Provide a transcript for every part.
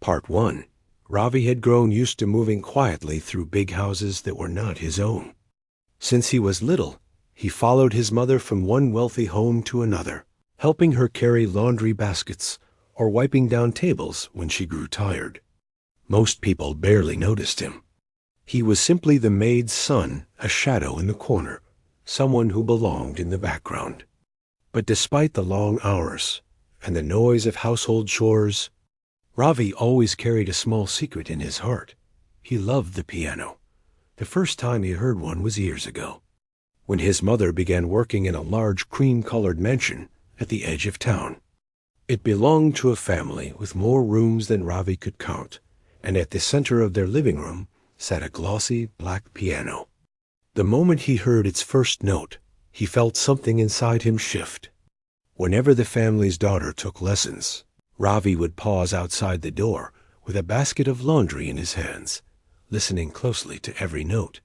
Part 1. Ravi had grown used to moving quietly through big houses that were not his own. Since he was little, he followed his mother from one wealthy home to another, helping her carry laundry baskets or wiping down tables when she grew tired. Most people barely noticed him. He was simply the maid's son, a shadow in the corner, someone who belonged in the background. But despite the long hours and the noise of household chores, Ravi always carried a small secret in his heart. He loved the piano. The first time he heard one was years ago, when his mother began working in a large cream-colored mansion at the edge of town. It belonged to a family with more rooms than Ravi could count, and at the center of their living room sat a glossy black piano. The moment he heard its first note, he felt something inside him shift. Whenever the family's daughter took lessons, Ravi would pause outside the door with a basket of laundry in his hands, listening closely to every note.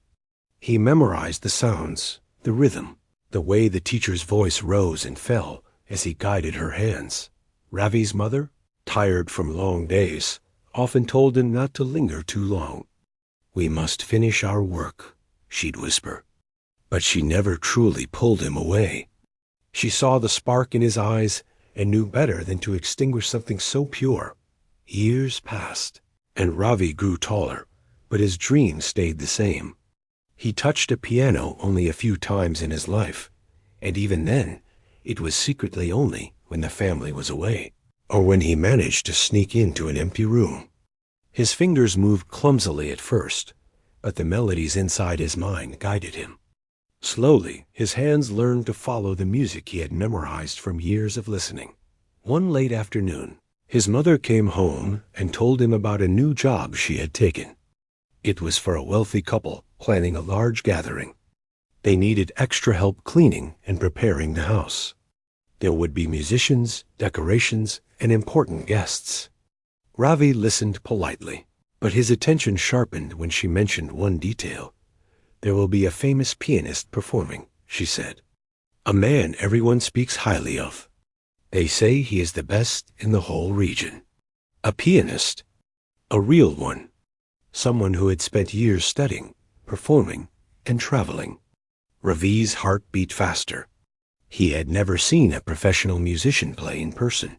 He memorized the sounds, the rhythm, the way the teacher's voice rose and fell as he guided her hands. Ravi's mother, tired from long days, often told him not to linger too long. "We must finish our work," she'd whisper. But she never truly pulled him away. She saw the spark in his eyes and knew better than to extinguish something so pure. Years passed, and Ravi grew taller, but his dream stayed the same. He touched a piano only a few times in his life, and even then, it was secretly only when the family was away, or when he managed to sneak into an empty room. His fingers moved clumsily at first, but the melodies inside his mind guided him. Slowly, his hands learned to follow the music he had memorized from years of listening. One late afternoon, his mother came home and told him about a new job she had taken. It was for a wealthy couple planning a large gathering. They needed extra help cleaning and preparing the house. There would be musicians, decorations, and important guests. Ravi listened politely, but his attention sharpened when she mentioned one detail. "There will be a famous pianist performing," she said. "A man everyone speaks highly of. They say he is the best in the whole region." A pianist? A real one. Someone who had spent years studying, performing, and traveling. Ravi's heart beat faster. He had never seen a professional musician play in person.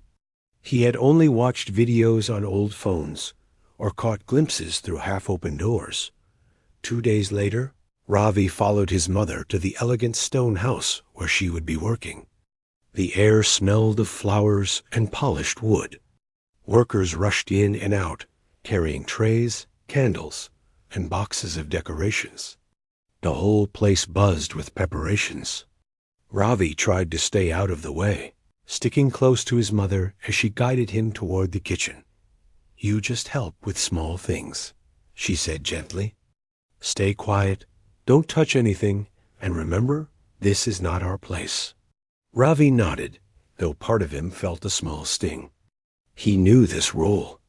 He had only watched videos on old phones or caught glimpses through half-open doors. 2 days later, Ravi followed his mother to the elegant stone house where she would be working. The air smelled of flowers and polished wood. Workers rushed in and out, carrying trays, candles, and boxes of decorations. The whole place buzzed with preparations. Ravi tried to stay out of the way, sticking close to his mother as she guided him toward the kitchen. "You just help with small things," she said gently. "Stay quiet, don't touch anything, and remember, this is not our place." Ravi nodded, though part of him felt a small sting. He knew this role.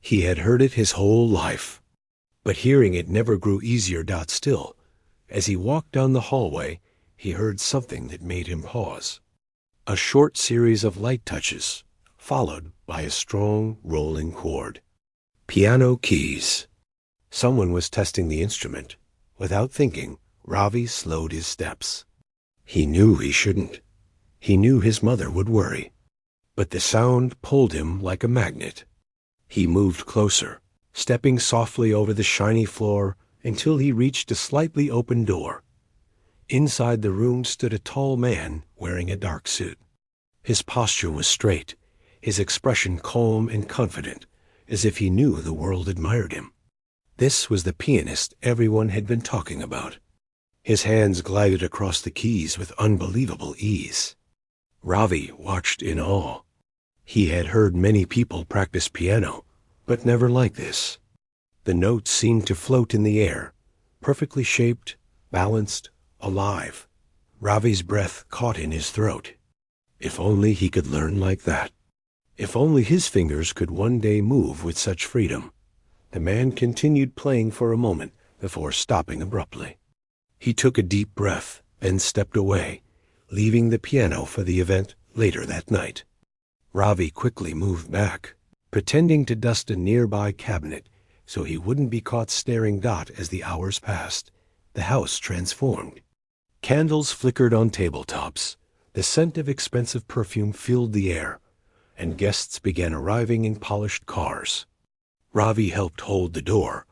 He had heard it his whole life. But hearing it never grew easier. Still, as he walked down the hallway, he heard something that made him pause. A short series of light touches, followed by a strong, rolling chord. Piano keys. Someone was testing the instrument. Without thinking, Ravi slowed his steps. He knew he shouldn't. He knew his mother would worry. But the sound pulled him like a magnet. He moved closer, stepping softly over the shiny floor until he reached a slightly open door. Inside the room stood a tall man wearing a dark suit. His posture was straight, his expression calm and confident, as if he knew the world admired him. This was the pianist everyone had been talking about. His hands glided across the keys with unbelievable ease. Ravi watched in awe. He had heard many people practice piano, but never like this. The notes seemed to float in the air, perfectly shaped, balanced, alive. Ravi's breath caught in his throat. If only he could learn like that. If only his fingers could one day move with such freedom. The man continued playing for a moment before stopping abruptly. He took a deep breath, then stepped away, leaving the piano for the event later that night. Ravi quickly moved back. pretending to dust a nearby cabinet so he wouldn't be caught staring Dot as the hours passed. The house transformed. Candles flickered on tabletops. The scent of expensive perfume filled the air, and guests began arriving in polished cars. Ravi helped hold the door,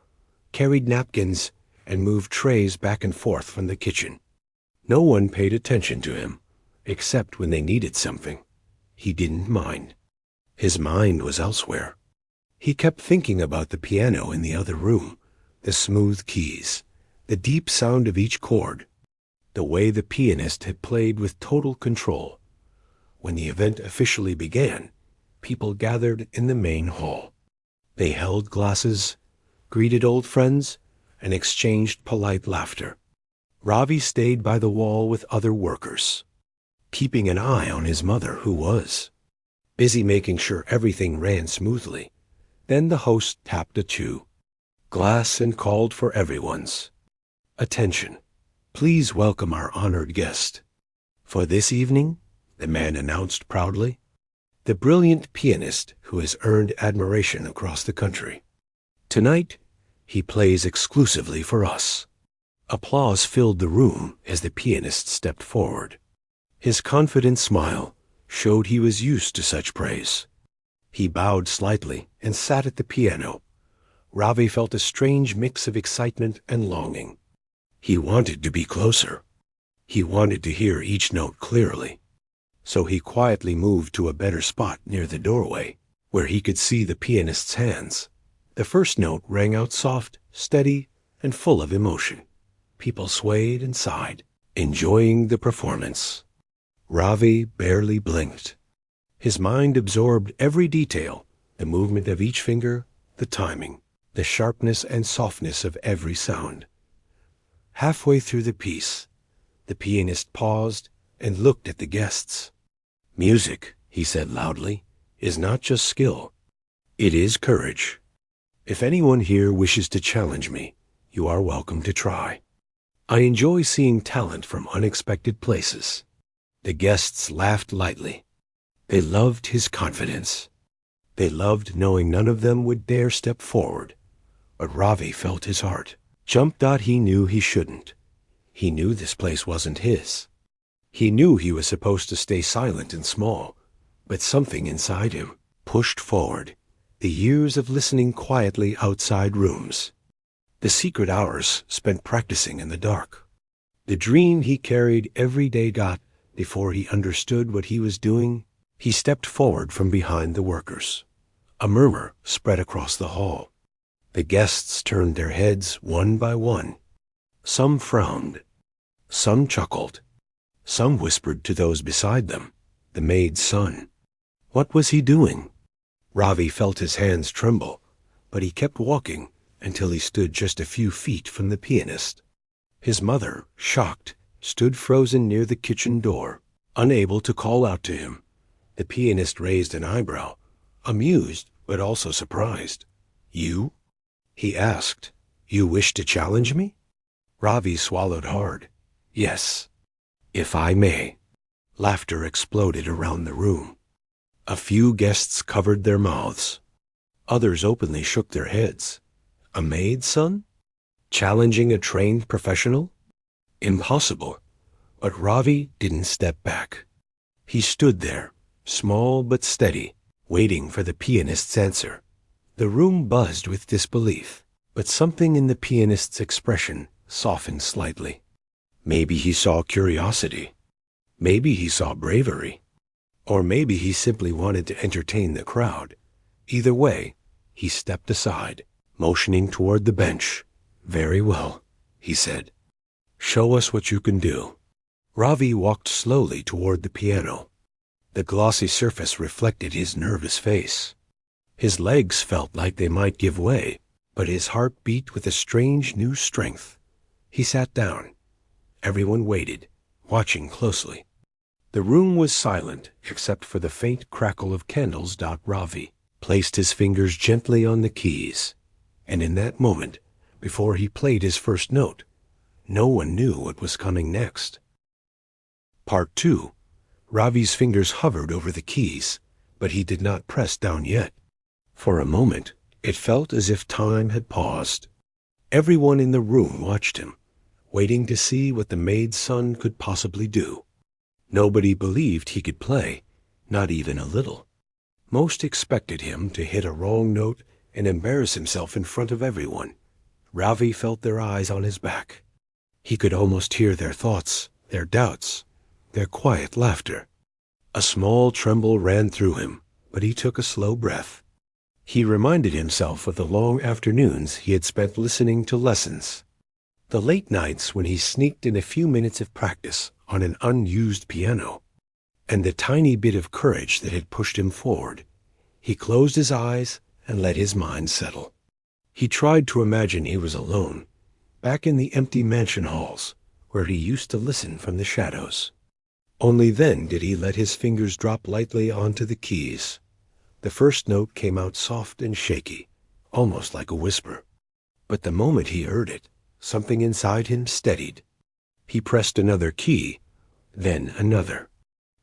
carried napkins, and moved trays back and forth from the kitchen. No one paid attention to him, except when they needed something. He didn't mind. His mind was elsewhere. He kept thinking about the piano in the other room, the smooth keys, the deep sound of each chord, the way the pianist had played with total control. When the event officially began, people gathered in the main hall. They held glasses, greeted old friends, and exchanged polite laughter. Ravi stayed by the wall with other workers, keeping an eye on his mother, who was busy making sure everything ran smoothly. Then the host tapped a glass and called for everyone's attention. "Please welcome our honored guest. For this evening," the man announced proudly, "the brilliant pianist who has earned admiration across the country. Tonight, he plays exclusively for us." Applause filled the room as the pianist stepped forward. His confident smile showed he was used to such praise. He bowed slightly and sat at the piano. Ravi felt a strange mix of excitement and longing. He wanted to be closer. He wanted to hear each note clearly. So he quietly moved to a better spot near the doorway, where he could see the pianist's hands. The first note rang out soft, steady, and full of emotion. People swayed and sighed, enjoying the performance. Ravi barely blinked. His mind absorbed every detail, the movement of each finger, the timing, the sharpness and softness of every sound. Halfway through the piece, the pianist paused and looked at the guests. "Music," he said loudly, "is not just skill. It is courage. If anyone here wishes to challenge me, you are welcome to try. I enjoy seeing talent from unexpected places." The guests laughed lightly. They loved his confidence. They loved knowing none of them would dare step forward. But Ravi felt his heart jump. He knew he shouldn't. He knew this place wasn't his. He knew he was supposed to stay silent and small, but something inside him pushed forward. The years of listening quietly outside rooms. The secret hours spent practicing in the dark. The dream he carried every day. Before he understood what he was doing, he stepped forward from behind the workers. A murmur spread across the hall. The guests turned their heads one by one. Some frowned. Some chuckled. Some whispered to those beside them, the maid's son. What was he doing? Ravi felt his hands tremble, but he kept walking until he stood just a few feet from the pianist. His mother, shocked, stood frozen near the kitchen door, unable to call out to him. The pianist raised an eyebrow, amused but also surprised. "You?" he asked. "You wish to challenge me?" Ravi swallowed hard. "Yes, if I may." Laughter exploded around the room. A few guests covered their mouths. Others openly shook their heads. A maid's son? Challenging a trained professional? Impossible. But Ravi didn't step back. He stood there, small but steady, waiting for the pianist's answer. The room buzzed with disbelief, but something in the pianist's expression softened slightly. Maybe he saw curiosity. Maybe he saw bravery. Or maybe he simply wanted to entertain the crowd. Either way, he stepped aside, motioning toward the bench. "Very well," he said. "Show us what you can do." Ravi walked slowly toward the piano. The glossy surface reflected his nervous face. His legs felt like they might give way, but his heart beat with a strange new strength. He sat down. Everyone waited, watching closely. The room was silent except for the faint crackle of candles. Ravi placed his fingers gently on the keys, and in that moment, before he played his first note, no one knew what was coming next. Part 2. Ravi's fingers hovered over the keys, but he did not press down yet. For a moment, it felt as if time had paused. Everyone in the room watched him, waiting to see what the maid's son could possibly do. Nobody believed he could play, not even a little. Most expected him to hit a wrong note and embarrass himself in front of everyone. Ravi felt their eyes on his back. He could almost hear their thoughts, their doubts, their quiet laughter. A small tremble ran through him, but he took a slow breath. He reminded himself of the long afternoons he had spent listening to lessons, the late nights when he sneaked in a few minutes of practice on an unused piano, and the tiny bit of courage that had pushed him forward. He closed his eyes and let his mind settle. He tried to imagine he was alone, back in the empty mansion halls, where he used to listen from the shadows. Only then did he let his fingers drop lightly onto the keys. The first note came out soft and shaky, almost like a whisper. But the moment he heard it, something inside him steadied. He pressed another key, then another.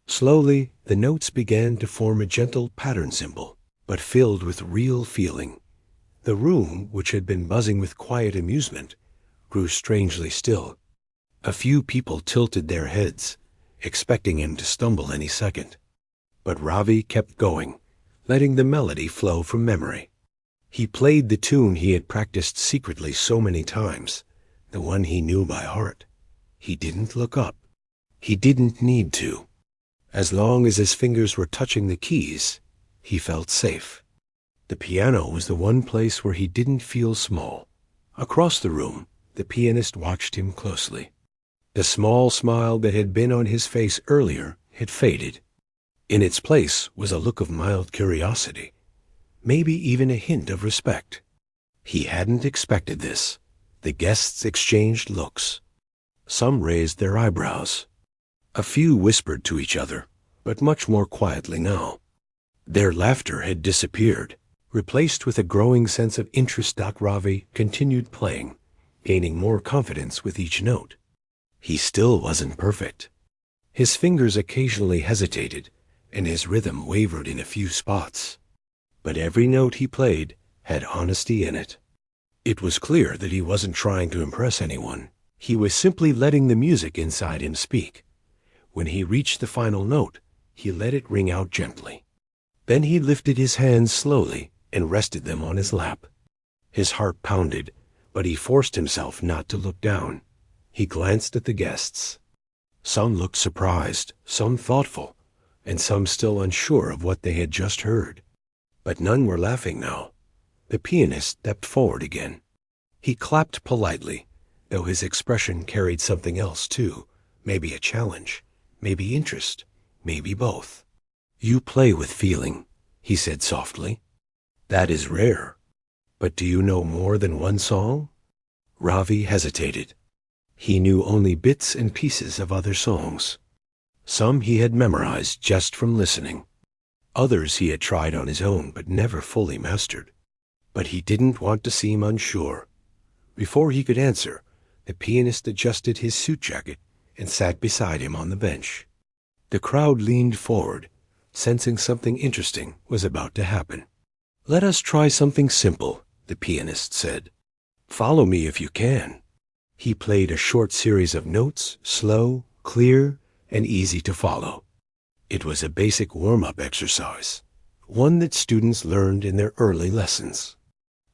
Slowly, the notes began to form a gentle pattern symbol, but filled with real feeling. The room, which had been buzzing with quiet amusement, grew strangely still. A few people tilted their heads, expecting him to stumble any second. But Ravi kept going, letting the melody flow from memory. He played the tune he had practiced secretly so many times, the one he knew by heart. He didn't look up. He didn't need to. As long as his fingers were touching the keys, he felt safe. The piano was the one place where he didn't feel small. Across the room, the pianist watched him closely. The small smile that had been on his face earlier had faded. In its place was a look of mild curiosity, maybe even a hint of respect. He hadn't expected this. The guests exchanged looks. Some raised their eyebrows. A few whispered to each other, but much more quietly now. Their laughter had disappeared, replaced with a growing sense of interest. Ravi continued playing, gaining more confidence with each note. He still wasn't perfect. His fingers occasionally hesitated, and his rhythm wavered in a few spots. But every note he played had honesty in it. It was clear that he wasn't trying to impress anyone. He was simply letting the music inside him speak. When he reached the final note, he let it ring out gently. Then he lifted his hands slowly and rested them on his lap. His heart pounded, but he forced himself not to look down. He glanced at the guests. Some looked surprised, some thoughtful, and some still unsure of what they had just heard. But none were laughing now. The pianist stepped forward again. He clapped politely, though his expression carried something else too, maybe a challenge, maybe interest, maybe both. "You play with feeling," he said softly. "That is rare. But do you know more than one song?" Ravi hesitated. He knew only bits and pieces of other songs. Some he had memorized just from listening. Others he had tried on his own but never fully mastered. But he didn't want to seem unsure. Before he could answer, the pianist adjusted his suit jacket and sat beside him on the bench. The crowd leaned forward, sensing something interesting was about to happen. "Let us try something simple," the pianist said. "Follow me if you can." He played a short series of notes, slow, clear, and easy to follow. It was a basic warm-up exercise, one that students learned in their early lessons.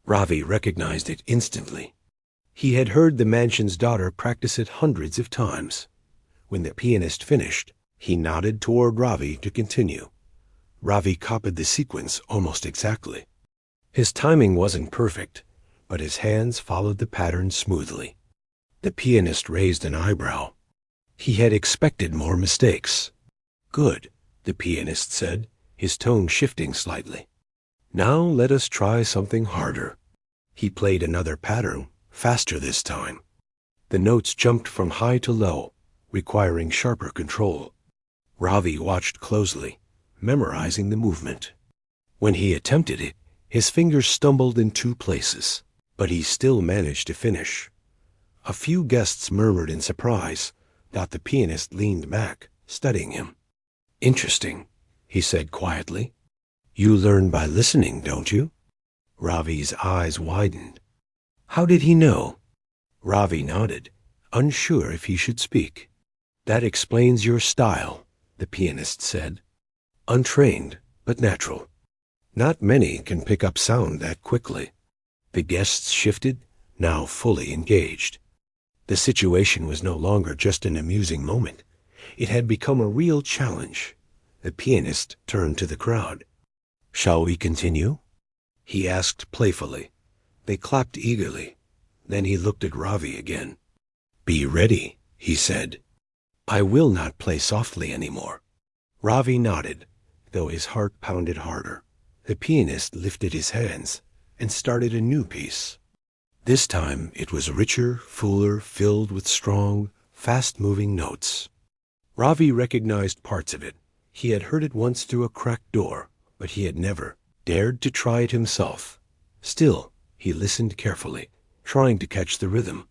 Ravi recognized it instantly. He had heard the mansion's daughter practice it hundreds of times. When the pianist finished, he nodded toward Ravi to continue. Ravi copied the sequence almost exactly. His timing wasn't perfect, but his hands followed the pattern smoothly. The pianist raised an eyebrow. He had expected more mistakes. "Good," the pianist said, his tone shifting slightly. "Now let us try something harder." He played another pattern, faster this time. The notes jumped from high to low, requiring sharper control. Ravi watched closely, memorizing the movement. When he attempted it, his fingers stumbled in two places, but he still managed to finish. A few guests murmured in surprise, that the pianist leaned back, studying him. "Interesting," he said quietly. You learn by listening, don't you? Ravi's eyes widened. How did he know? Ravi nodded, unsure if he should speak. That explains your style, the pianist said. Untrained, but natural. Not many can pick up sound that quickly. The guests shifted, now fully engaged. The situation was no longer just an amusing moment. It had become a real challenge. The pianist turned to the crowd. Shall we continue? He asked playfully. They clapped eagerly. Then he looked at Ravi again. Be ready, he said. I will not play softly anymore. Ravi nodded, though his heart pounded harder. The pianist lifted his hands and started a new piece. This time it was richer, fuller, filled with strong, fast-moving notes. Ravi recognized parts of it. He had heard it once through a cracked door, but he had never dared to try it himself. Still, he listened carefully, trying to catch the rhythm.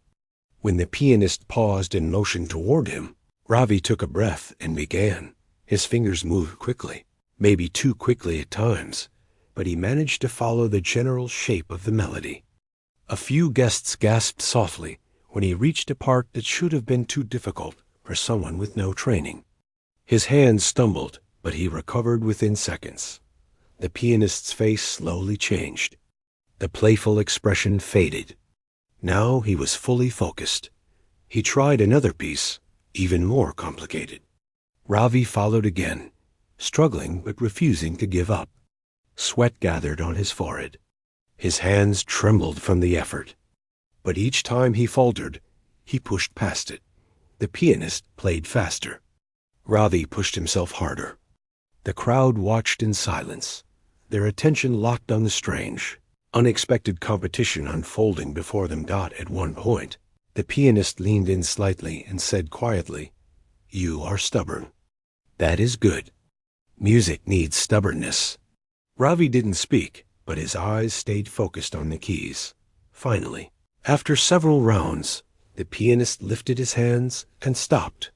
When the pianist paused and motioned toward him, Ravi took a breath and began. His fingers moved quickly, maybe too quickly at times, but he managed to follow the general shape of the melody. A few guests gasped softly when he reached a part that should have been too difficult for someone with no training. His hands stumbled, but he recovered within seconds. The pianist's face slowly changed. The playful expression faded. Now he was fully focused. He tried another piece, even more complicated. Ravi followed again, struggling but refusing to give up. Sweat gathered on his forehead. His hands trembled from the effort. But each time he faltered, he pushed past it. The pianist played faster. Ravi pushed himself harder. The crowd watched in silence, their attention locked on the strange, unexpected competition unfolding before them. At one point, the pianist leaned in slightly and said quietly, You are stubborn. That is good. Music needs stubbornness. Ravi didn't speak, but his eyes stayed focused on the keys. Finally, after several rounds, the pianist lifted his hands and stopped.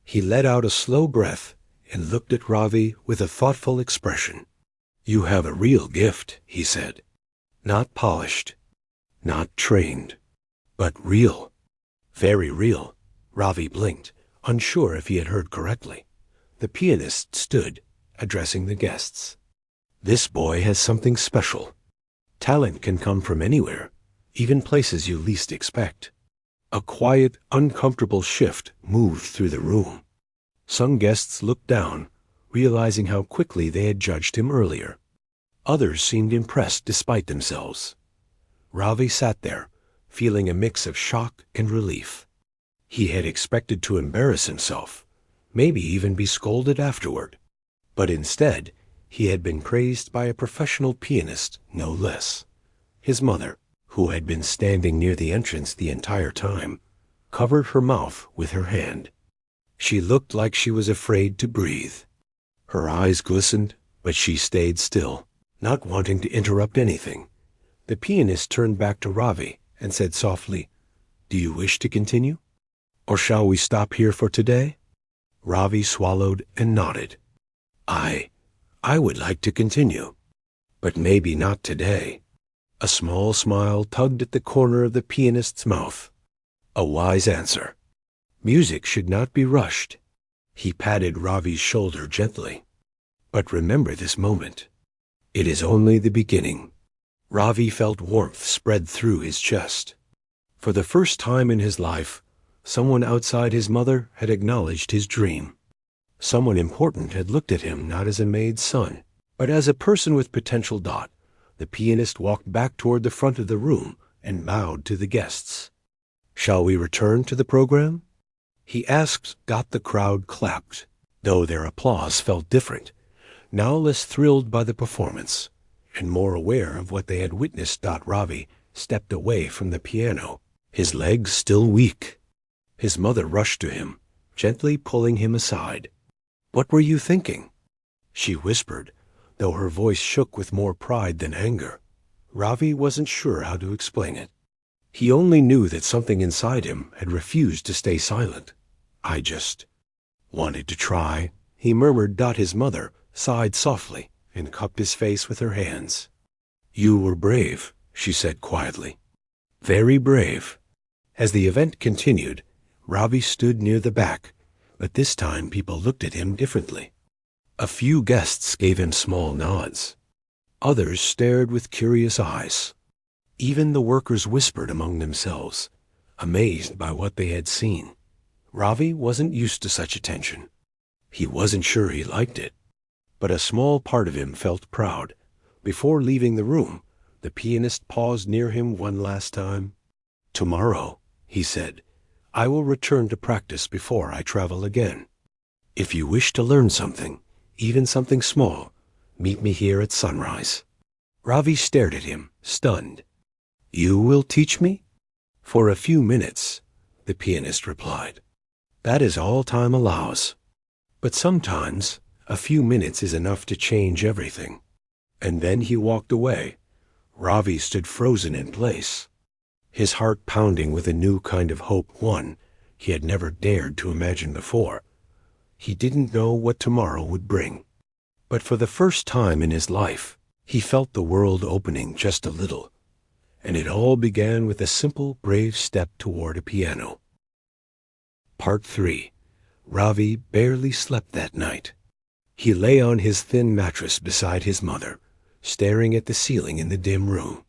He let out a slow breath and looked at Ravi with a thoughtful expression. You have a real gift, he said. Not polished, not trained, but real. Very real. Ravi blinked, unsure if he had heard correctly. The pianist stood, addressing the guests. This boy has something special. Talent can come from anywhere, even places you least expect. A quiet, uncomfortable shift moved through the room. Some guests looked down, realizing how quickly they had judged him earlier. Others seemed impressed despite themselves. Ravi sat there, feeling a mix of shock and relief. He had expected to embarrass himself, maybe even be scolded afterward. But instead, he had been praised by a professional pianist, no less. His mother, who had been standing near the entrance the entire time, covered her mouth with her hand. She looked like she was afraid to breathe. Her eyes glistened, but she stayed still, not wanting to interrupt anything. The pianist turned back to Ravi and said softly, Do you wish to continue? Or shall we stop here for today? Ravi swallowed and nodded. I would like to continue, but maybe not today. A small smile tugged at the corner of the pianist's mouth. A wise answer. Music should not be rushed. He patted Ravi's shoulder gently. But remember this moment. It is only the beginning. Ravi felt warmth spread through his chest. For the first time in his life, someone outside his mother had acknowledged his dream. Someone important had looked at him not as a maid's son, but as a person with potential. The pianist walked back toward the front of the room and bowed to the guests. Shall we return to the program? He asked. The crowd clapped, though their applause felt different, now less thrilled by the performance, and more aware of what they had witnessed. Ravi stepped away from the piano, his legs still weak. His mother rushed to him, gently pulling him aside. What were you thinking? She whispered, though her voice shook with more pride than anger. Ravi wasn't sure how to explain it. He only knew that something inside him had refused to stay silent. I just wanted to try, he murmured. His mother sighed softly and cupped his face with her hands. "You were brave," she said quietly. "Very brave." As the event continued, Ravi stood near the back, but this time people looked at him differently. A few guests gave him small nods. Others stared with curious eyes. Even the workers whispered among themselves, amazed by what they had seen. Ravi wasn't used to such attention. He wasn't sure he liked it, but a small part of him felt proud. Before leaving the room, the pianist paused near him one last time. "Tomorrow," he said, "I will return to practice before I travel again. If you wish to learn something, even something small, meet me here at sunrise." Ravi stared at him, stunned. "You will teach me?" "For a few minutes," the pianist replied. "That is all time allows. But sometimes a few minutes is enough to change everything." And then he walked away. Ravi stood frozen in place, his heart pounding with a new kind of hope, one he had never dared to imagine before. He didn't know what tomorrow would bring. But for the first time in his life, he felt the world opening just a little. And it all began with a simple, brave step toward a piano. Part 3. Ravi barely slept that night. He lay on his thin mattress beside his mother, staring at the ceiling in the dim room.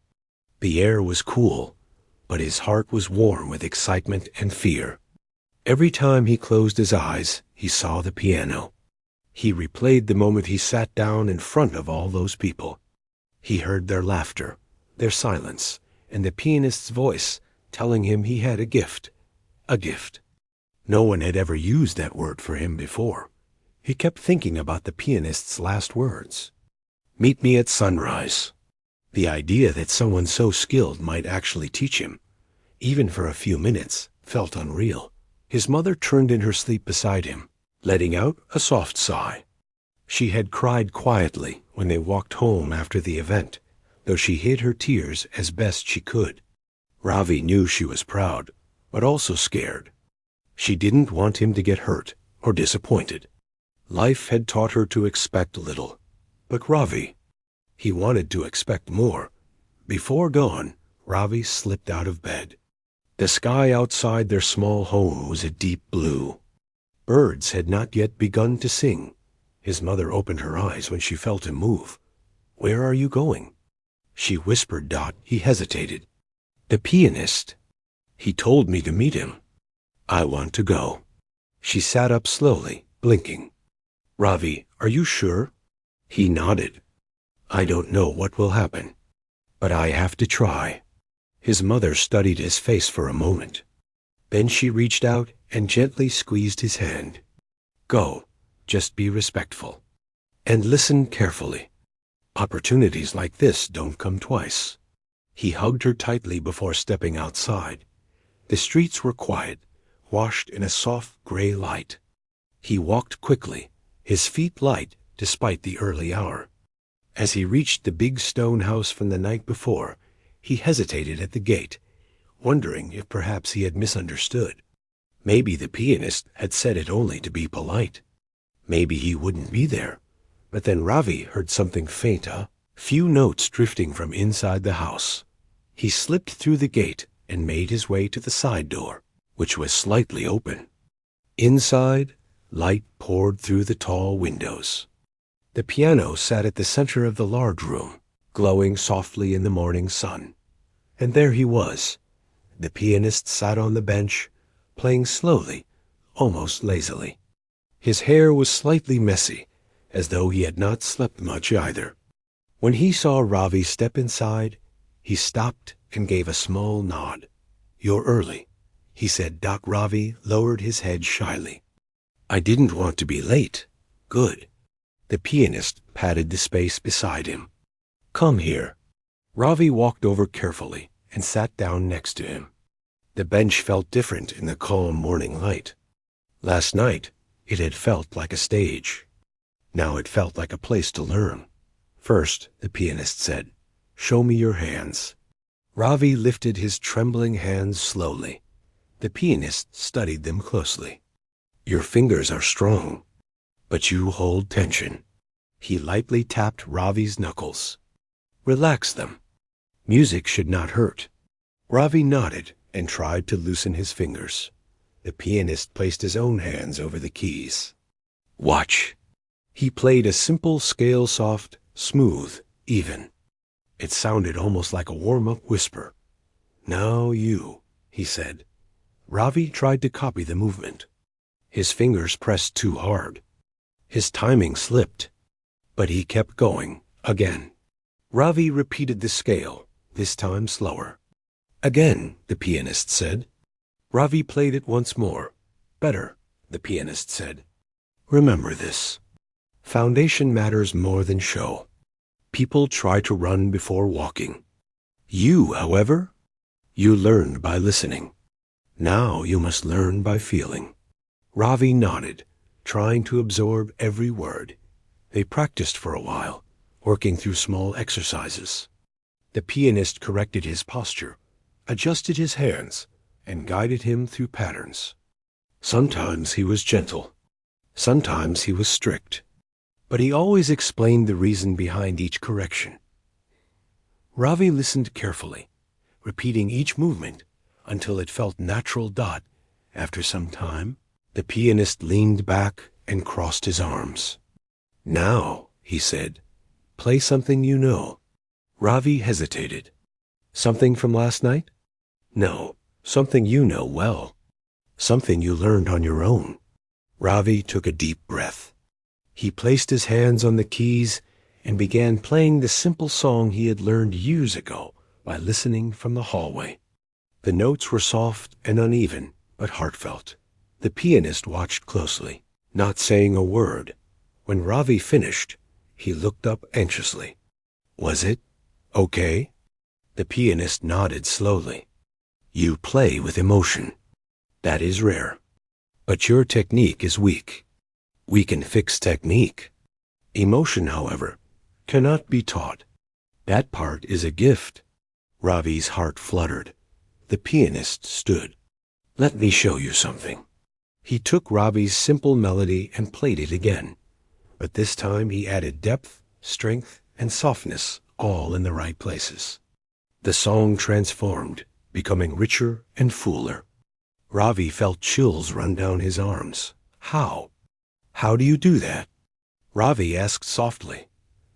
The air was cool, but his heart was warm with excitement and fear. Every time he closed his eyes, he saw the piano. He replayed the moment he sat down in front of all those people. He heard their laughter, their silence, and the pianist's voice telling him he had a gift. A gift. No one had ever used that word for him before. He kept thinking about the pianist's last words. "Meet me at sunrise." The idea that someone so skilled might actually teach him, even for a few minutes, felt unreal. His mother turned in her sleep beside him, letting out a soft sigh. She had cried quietly when they walked home after the event, though she hid her tears as best she could. Ravi knew she was proud, but also scared. She didn't want him to get hurt or disappointed. Life had taught her to expect little. But Ravi, he wanted to expect more. Before dawn, Ravi slipped out of bed. The sky outside their small home was a deep blue. Birds had not yet begun to sing. His mother opened her eyes when she felt him move. "Where are you going?" she whispered. He hesitated. "The pianist. He told me to meet him." "I want to go." She sat up slowly, blinking. "Ravi, are you sure?" He nodded. "I don't know what will happen, but I have to try." His mother studied his face for a moment. Then she reached out and gently squeezed his hand. "Go, just be respectful. And listen carefully. Opportunities like this don't come twice." He hugged her tightly before stepping outside. The streets were quiet, washed in a soft gray light. He walked quickly, his feet light despite the early hour. As he reached the big stone house from the night before, he hesitated at the gate, wondering if perhaps he had misunderstood. Maybe the pianist had said it only to be polite. Maybe he wouldn't be there. But then Ravi heard something faint, a few notes drifting from inside the house. He slipped through the gate and made his way to the side door, which was slightly open. Inside, light poured through the tall windows. The piano sat at the center of the large room, glowing softly in the morning sun. And there he was. The pianist sat on the bench, playing slowly, almost lazily. His hair was slightly messy, as though he had not slept much either. When he saw Ravi step inside, he stopped and gave a small nod. "You're early," he said. Ravi lowered his head shyly. "I didn't want to be late." "Good." The pianist patted the space beside him. "Come here." Ravi walked over carefully and sat down next to him. The bench felt different in the calm morning light. Last night, it had felt like a stage. Now it felt like a place to learn. "First," the pianist said, "show me your hands." Ravi lifted his trembling hands slowly. The pianist studied them closely. "Your fingers are strong, but you hold tension." He lightly tapped Ravi's knuckles. Relax them. Music should not hurt. Ravi nodded and tried to loosen his fingers. The pianist placed his own hands over the keys. Watch. He played a simple scale, soft, smooth, even. It sounded almost like a warm-up whisper. Now you, he said. Ravi tried to copy the movement. His fingers pressed too hard. His timing slipped. But he kept going, again. Ravi repeated the scale, this time slower. Again, the pianist said. Ravi played it once more. Better, the pianist said. Remember this. Foundation matters more than show. People try to run before walking. You, however, you learned by listening. Now you must learn by feeling. Ravi nodded, trying to absorb every word. They practiced for a while, working through small exercises. The pianist corrected his posture, adjusted his hands, and guided him through patterns. Sometimes he was gentle. Sometimes he was strict. But he always explained the reason behind each correction. Ravi listened carefully, repeating each movement until it felt natural. After some time, the pianist leaned back and crossed his arms. Now, he said, play something you know. Ravi hesitated. Something from last night? No, something you know well. Something you learned on your own. Ravi took a deep breath. He placed his hands on the keys and began playing the simple song he had learned years ago by listening from the hallway. The notes were soft and uneven, but heartfelt. The pianist watched closely, not saying a word. When Ravi finished, he looked up anxiously. Was it okay? The pianist nodded slowly. You play with emotion. That is rare. But your technique is weak. We can fix technique. Emotion, however, cannot be taught. That part is a gift. Ravi's heart fluttered. The pianist stood. Let me show you something. He took Ravi's simple melody and played it again. But this time he added depth, strength, and softness, all in the right places. The song transformed, becoming richer and fuller. Ravi felt chills run down his arms. How? How do you do that? Ravi asked softly.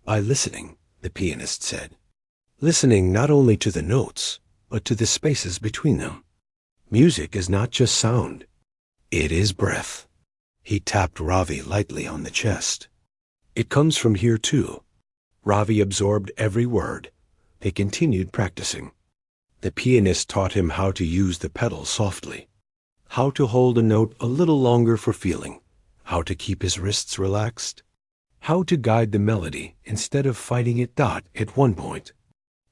By listening, the pianist said. Listening not only to the notes, but to the spaces between them. Music is not just sound. It is breath. He tapped Ravi lightly on the chest. It comes from here too. Ravi absorbed every word. They continued practicing. The pianist taught him how to use the pedal softly, how to hold a note a little longer for feeling, how to keep his wrists relaxed, how to guide the melody instead of fighting it. At one point,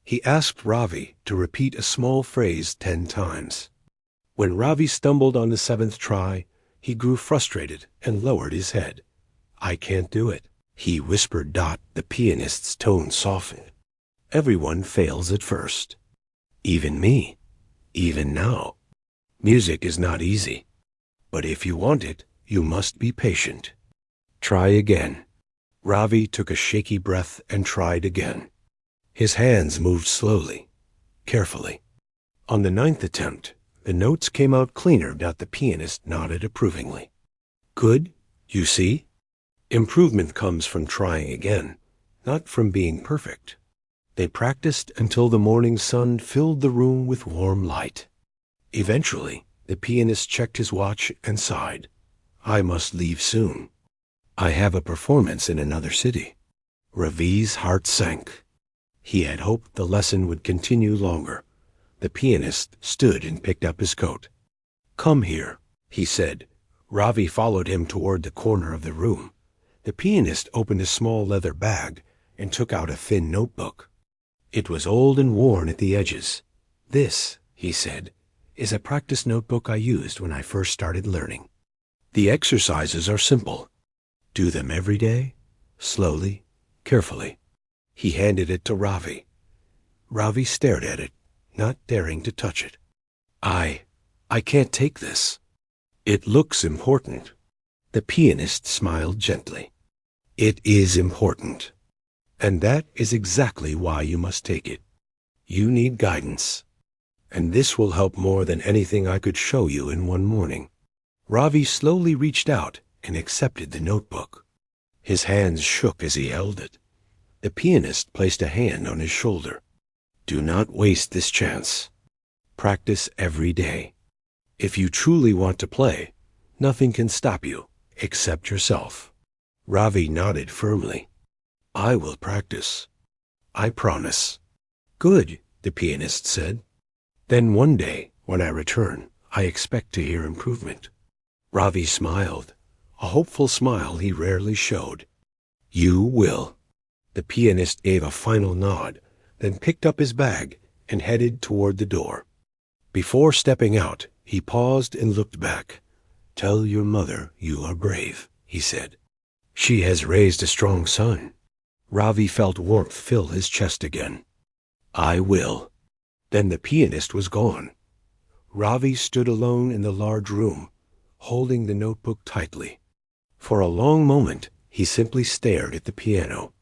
he asked Ravi to repeat a small phrase 10 times. When Ravi stumbled on the 7th try, he grew frustrated and lowered his head. I can't do it, he whispered. The pianist's tone softened. Everyone fails at first. Even me. Even now. Music is not easy. But if you want it, you must be patient. Try again. Ravi took a shaky breath and tried again. His hands moved slowly, carefully. On the 9th attempt, the notes came out cleaner. The pianist nodded approvingly. Good, you see? Improvement comes from trying again, not from being perfect. They practiced until the morning sun filled the room with warm light. Eventually, the pianist checked his watch and sighed. I must leave soon. I have a performance in another city. Ravi's heart sank. He had hoped the lesson would continue longer. The pianist stood and picked up his coat. Come here, he said. Ravi followed him toward the corner of the room. The pianist opened a small leather bag and took out a thin notebook. It was old and worn at the edges. This, he said, is a practice notebook I used when I first started learning. The exercises are simple. Do them every day, slowly, carefully. He handed it to Ravi. Ravi stared at it, not daring to touch it. I can't take this. It looks important. The pianist smiled gently. It is important. And that is exactly why you must take it. You need guidance. And this will help more than anything I could show you in one morning. Ravi slowly reached out and accepted the notebook. His hands shook as he held it. The pianist placed a hand on his shoulder. Do not waste this chance. Practice every day. If you truly want to play, nothing can stop you except yourself. Ravi nodded firmly. I will practice. I promise. Good, the pianist said. Then one day, when I return, I expect to hear improvement. Ravi smiled, a hopeful smile he rarely showed. You will. The pianist gave a final nod, then picked up his bag and headed toward the door. Before stepping out, he paused and looked back. Tell your mother you are brave, he said. She has raised a strong son. Ravi felt warmth fill his chest again. I will. Then the pianist was gone. Ravi stood alone in the large room, holding the notebook tightly. For a long moment, he simply stared at the piano.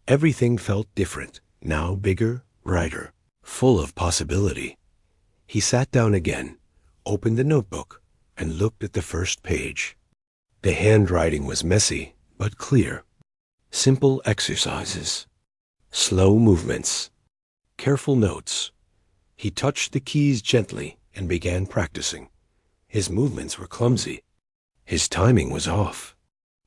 Everything felt different, now bigger, brighter, full of possibility. He sat down again, opened the notebook, and looked at the first page. The handwriting was messy, but clear. Simple exercises, slow movements, careful notes. He touched the keys gently and began practicing. His movements were clumsy. His timing was off.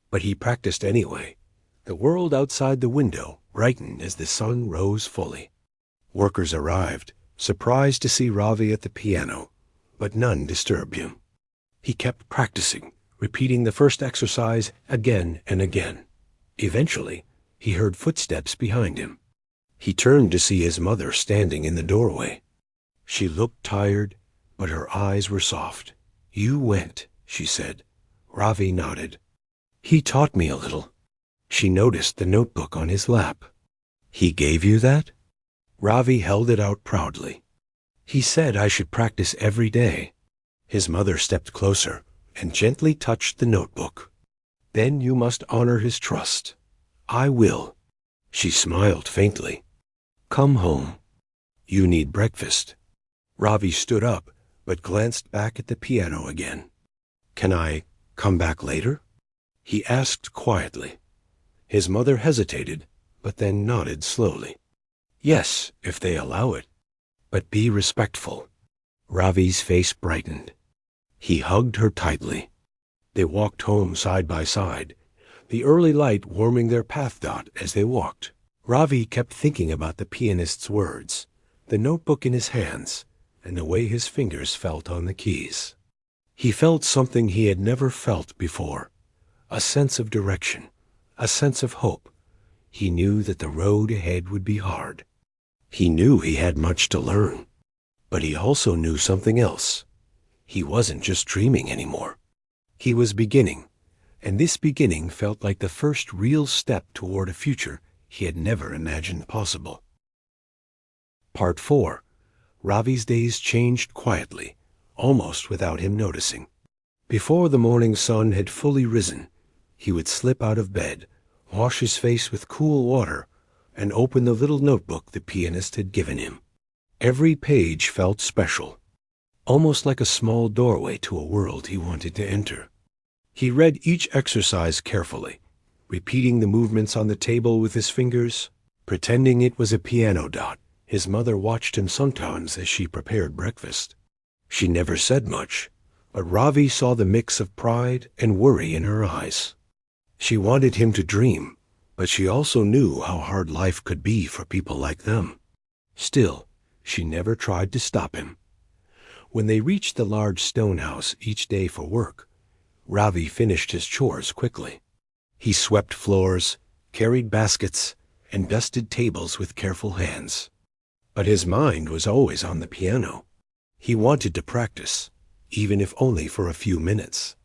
But he practiced anyway. The world outside the window brightened as the sun rose fully. Workers arrived, surprised to see Ravi at the piano, but none disturbed him. He kept practicing, repeating the first exercise again and again. Eventually, he heard footsteps behind him. He turned to see his mother standing in the doorway. She looked tired, but her eyes were soft. You went, she said. Ravi nodded. He taught me a little. She noticed the notebook on his lap. He gave you that? Ravi held it out proudly. He said I should practice every day. His mother stepped closer and gently touched the notebook. Then you must honor his trust. I will. She smiled faintly. Come home. You need breakfast. Ravi stood up, but glanced back at the piano again. Can I come back later? He asked quietly. His mother hesitated, but then nodded slowly. Yes, if they allow it. But be respectful. Ravi's face brightened. He hugged her tightly. They walked home side by side, the early light warming their path dot as they walked. Ravi kept thinking about the pianist's words, the notebook in his hands, and the way his fingers felt on the keys. He felt something he had never felt before, a sense of direction, a sense of hope. He knew that the road ahead would be hard. He knew he had much to learn, but he also knew something else. He wasn't just dreaming anymore. He was beginning, and this beginning felt like the first real step toward a future he had never imagined possible. Part 4. Ravi's days changed quietly, almost without him noticing. Before the morning sun had fully risen, he would slip out of bed, wash his face with cool water, and open the little notebook the pianist had given him. Every page felt special, almost like a small doorway to a world he wanted to enter. He read each exercise carefully, repeating the movements on the table with his fingers, pretending it was a piano dot. His mother watched him sometimes as she prepared breakfast. She never said much, but Ravi saw the mix of pride and worry in her eyes. She wanted him to dream, but she also knew how hard life could be for people like them. Still, she never tried to stop him. When they reached the large stone house each day for work, Ravi finished his chores quickly. He swept floors, carried baskets, and dusted tables with careful hands. But his mind was always on the piano. He wanted to practice, even if only for a few minutes.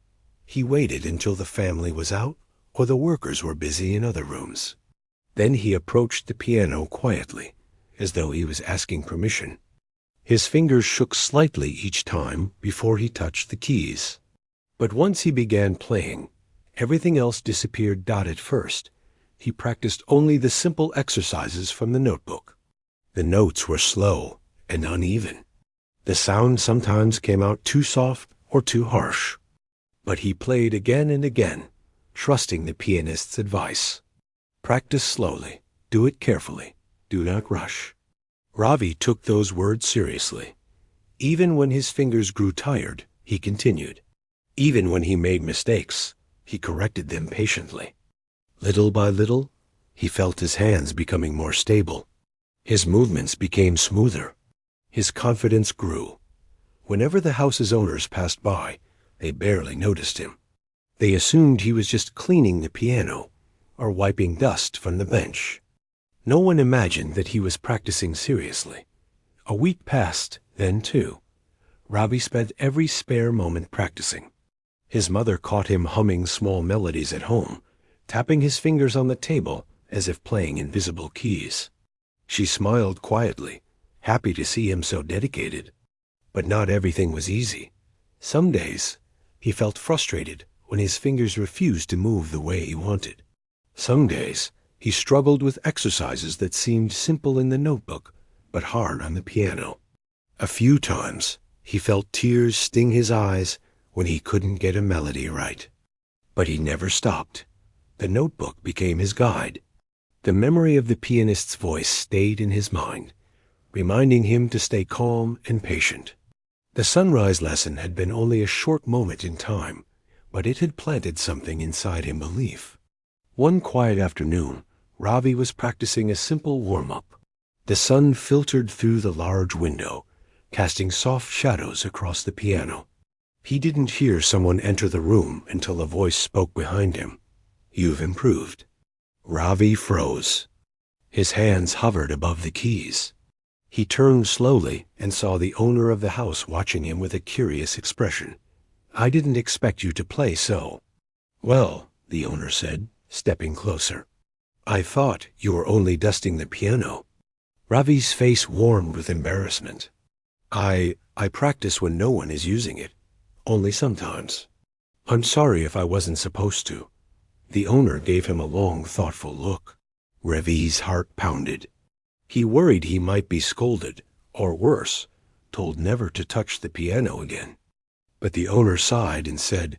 He waited until the family was out or the workers were busy in other rooms. Then he approached the piano quietly, as though he was asking permission. His fingers shook slightly each time before he touched the keys. But once he began playing, everything else disappeared dot at first, he practiced only the simple exercises from the notebook. The notes were slow and uneven. The sound sometimes came out too soft or too harsh. But he played again and again, trusting the pianist's advice. Practice slowly, do it carefully, do not rush. Ravi took those words seriously. Even when his fingers grew tired, he continued. Even when he made mistakes, he corrected them patiently. Little by little, he felt his hands becoming more stable. His movements became smoother. His confidence grew. Whenever the house's owners passed by, they barely noticed him. They assumed he was just cleaning the piano or wiping dust from the bench. No one imagined that he was practicing seriously. A week passed, then two. Ravi spent every spare moment practicing. His mother caught him humming small melodies at home, tapping his fingers on the table as if playing invisible keys. She smiled quietly, happy to see him so dedicated. But not everything was easy. Some days, he felt frustrated when his fingers refused to move the way he wanted. Some days, he struggled with exercises that seemed simple in the notebook, but hard on the piano. A few times, he felt tears sting his eyes when he couldn't get a melody right. But he never stopped. The notebook became his guide. The memory of the pianist's voice stayed in his mind, reminding him to stay calm and patient. The sunrise lesson had been only a short moment in time, but it had planted something inside him belief. One quiet afternoon, Ravi was practicing a simple warm-up. The sun filtered through the large window, casting soft shadows across the piano. He didn't hear someone enter the room until a voice spoke behind him. "You've improved." Ravi froze. His hands hovered above the keys. He turned slowly and saw the owner of the house watching him with a curious expression. "I didn't expect you to play so." "Well," the owner said, stepping closer, "I thought you were only dusting the piano." Ravi's face warmed with embarrassment. I practice when no one is using it. Only sometimes. I'm sorry if I wasn't supposed to." The owner gave him a long, thoughtful look. Ravi's heart pounded. He worried he might be scolded, or worse, told never to touch the piano again. But the owner sighed and said,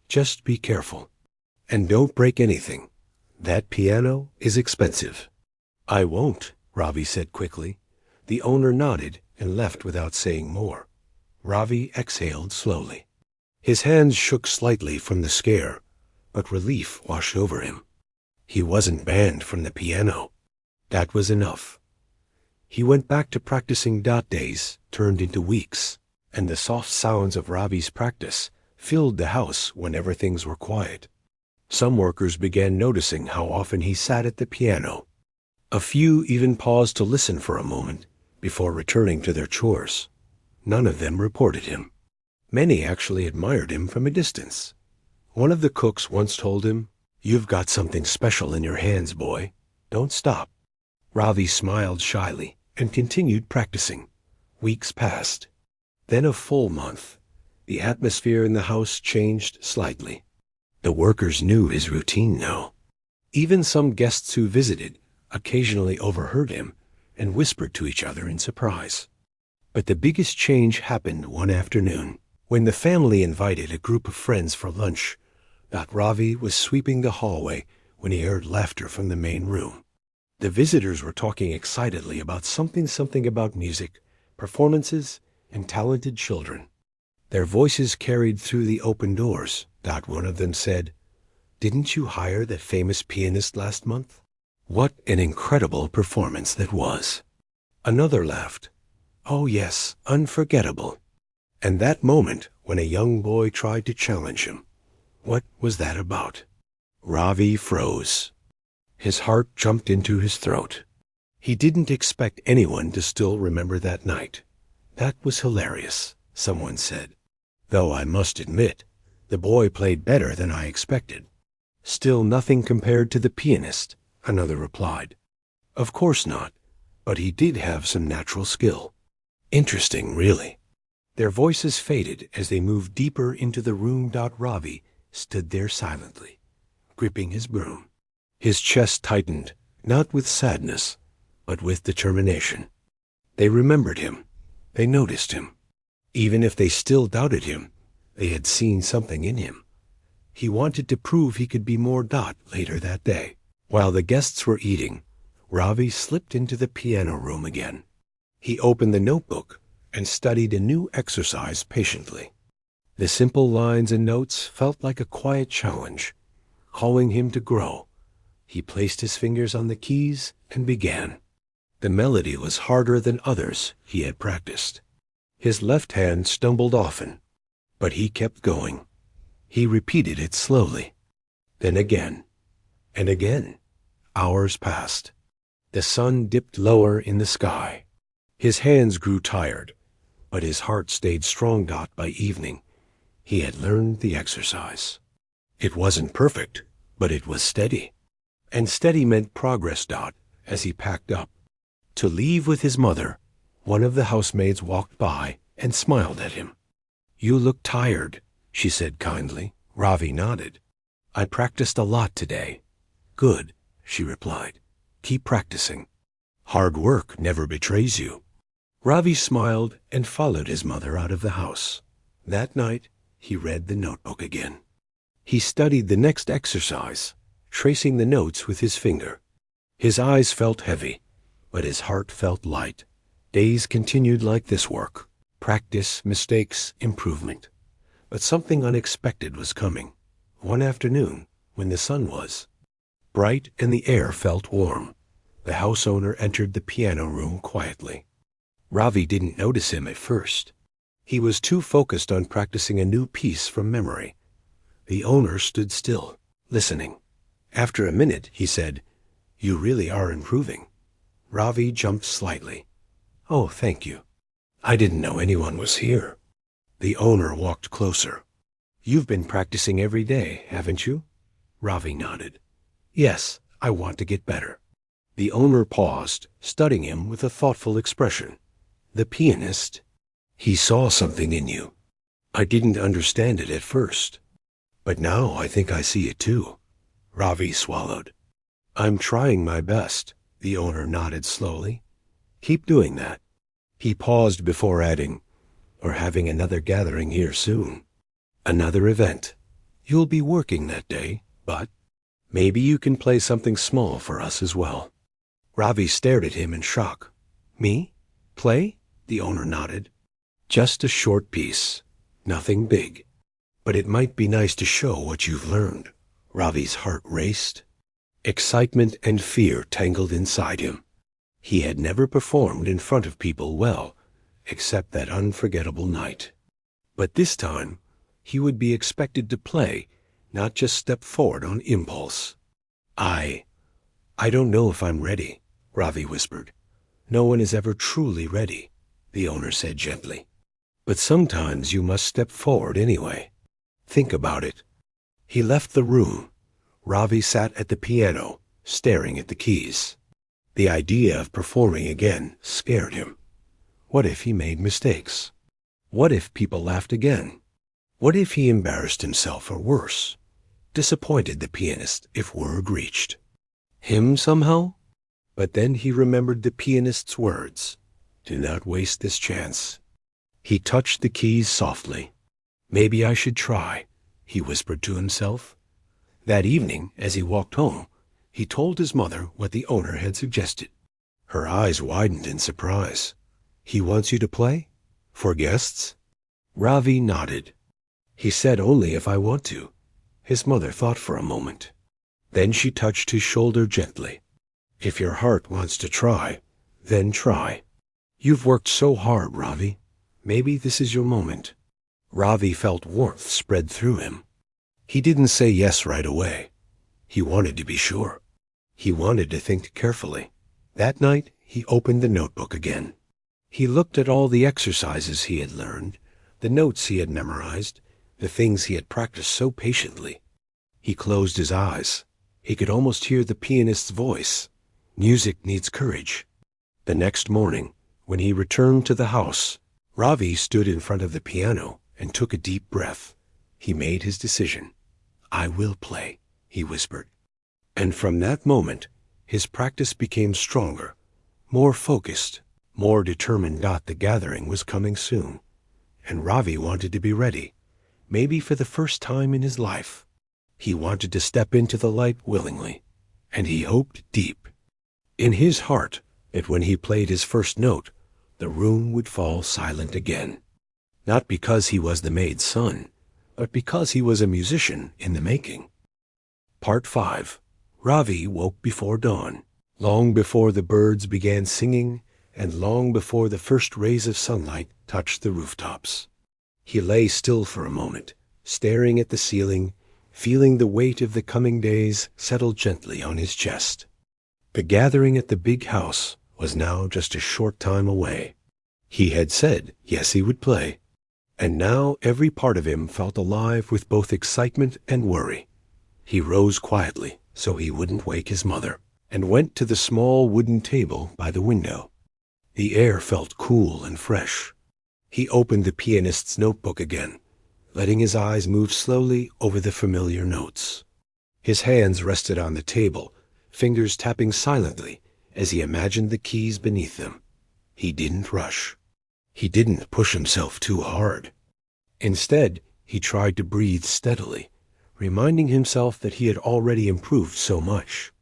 "Just be careful. And don't break anything. That piano is expensive." "I won't," Ravi said quickly. The owner nodded and left without saying more. Ravi exhaled slowly. His hands shook slightly from the scare, but relief washed over him. He wasn't banned from the piano. That was enough. He went back to practicing. Days turned into weeks, and the soft sounds of Ravi's practice filled the house whenever things were quiet. Some workers began noticing how often he sat at the piano. A few even paused to listen for a moment before returning to their chores. None of them reported him. Many actually admired him from a distance. One of the cooks once told him, "You've got something special in your hands, boy. Don't stop." Ravi smiled shyly and continued practicing. Weeks passed. Then a full month. The atmosphere in the house changed slightly. The workers knew his routine now. Even some guests who visited occasionally overheard him and whispered to each other in surprise. But the biggest change happened one afternoon when the family invited a group of friends for lunch. Ravi was sweeping the hallway when he heard laughter from the main room. The visitors were talking excitedly about something about music, performances, and talented children. Their voices carried through the open doors. One of them said, "Didn't you hire the famous pianist last month? What an incredible performance that was." Another laughed, "Oh yes, unforgettable." And that moment when a young boy tried to challenge him. What was that about? Ravi froze. His heart jumped into his throat. He didn't expect anyone to still remember that night. "That was hilarious," someone said. "Though I must admit, the boy played better than I expected." "Still nothing compared to the pianist," another replied. "Of course not, but he did have some natural skill." "Interesting, really." Their voices faded as they moved deeper into the room. Ravi stood there silently, gripping his broom. His chest tightened, not with sadness, but with determination. They remembered him. They noticed him. Even if they still doubted him, they had seen something in him. He wanted to prove he could be more. Later that day, while the guests were eating, Ravi slipped into the piano room again. He opened the notebook and studied a new exercise patiently. The simple lines and notes felt like a quiet challenge, calling him to grow. He placed his fingers on the keys and began. The melody was harder than others he had practiced. His left hand stumbled often, but he kept going. He repeated it slowly. Then again, and again. Hours passed. The sun dipped lower in the sky. His hands grew tired, but his heart stayed strong. By evening, he had learned the exercise. It wasn't perfect, but it was steady. And steady meant progress. As he packed up to leave with his mother, one of the housemaids walked by and smiled at him. "You look tired," she said kindly. Ravi nodded. "I practiced a lot today." "Good," she replied. "Keep practicing. Hard work never betrays you." Ravi smiled and followed his mother out of the house. That night, he read the notebook again. He studied the next exercise, tracing the notes with his finger. His eyes felt heavy, but his heart felt light. Days continued like this work. Practice, mistakes, improvement. But something unexpected was coming. One afternoon, when the sun was bright and the air felt warm, the house owner entered the piano room quietly. Ravi didn't notice him at first. He was too focused on practicing a new piece from memory. The owner stood still, listening. After a minute, he said, "You really are improving." Ravi jumped slightly. "Oh, thank you. I didn't know anyone was here." The owner walked closer. "You've been practicing every day, haven't you?" Ravi nodded. "Yes, I want to get better." The owner paused, studying him with a thoughtful expression. "The pianist? He saw something in you. I didn't understand it at first, but now I think I see it too." Ravi swallowed. "I'm trying my best," the owner nodded slowly. "Keep doing that." He paused before adding, "We're having another gathering here soon. Another event. You'll be working that day, but maybe you can play something small for us as well." Ravi stared at him in shock. "Me? Play?" The owner nodded. "Just a short piece. Nothing big. But it might be nice to show what you've learned." Ravi's heart raced. Excitement and fear tangled inside him. He had never performed in front of people well, except that unforgettable night. But this time, he would be expected to play, not just step forward on impulse. I don't know if I'm ready," Ravi whispered. "No one is ever truly ready," the owner said gently. "But sometimes you must step forward anyway. Think about it." He left the room. Ravi sat at the piano, staring at the keys. The idea of performing again scared him. What if he made mistakes? What if people laughed again? What if he embarrassed himself, or worse, disappointed the pianist if word reached him somehow? But then he remembered the pianist's words, "Do not waste this chance." He touched the keys softly. "Maybe I should try," he whispered to himself. That evening, as he walked home, he told his mother what the owner had suggested. Her eyes widened in surprise. "He wants you to play? For guests?" Ravi nodded. "He said only if I want to." His mother thought for a moment. Then she touched his shoulder gently. "If your heart wants to try, then try. You've worked so hard, Ravi. Maybe this is your moment." Ravi felt warmth spread through him. He didn't say yes right away. He wanted to be sure. He wanted to think carefully. That night, he opened the notebook again. He looked at all the exercises he had learned, the notes he had memorized, the things he had practiced so patiently. He closed his eyes. He could almost hear the pianist's voice. Music needs courage. The next morning, when he returned to the house, Ravi stood in front of the piano and took a deep breath. He made his decision. "I will play," he whispered. And from that moment, his practice became stronger, more focused, more determined. The gathering was coming soon, and Ravi wanted to be ready, maybe for the first time in his life. He wanted to step into the light willingly, and he hoped deep in his heart that when he played his first note, the room would fall silent again. Not because he was the maid's son, but because he was a musician in the making. Part 5. Ravi woke before dawn, long before the birds began singing, and long before the first rays of sunlight touched the rooftops. He lay still for a moment, staring at the ceiling, feeling the weight of the coming days settle gently on his chest. The gathering at the big house was now just a short time away. He had said, yes, he would play, and now every part of him felt alive with both excitement and worry. He rose quietly, so he wouldn't wake his mother, and went to the small wooden table by the window. The air felt cool and fresh. He opened the pianist's notebook again, letting his eyes move slowly over the familiar notes. His hands rested on the table, fingers tapping silently as he imagined the keys beneath them. He didn't rush. He didn't push himself too hard. Instead, he tried to breathe steadily, reminding himself that he had already improved so much.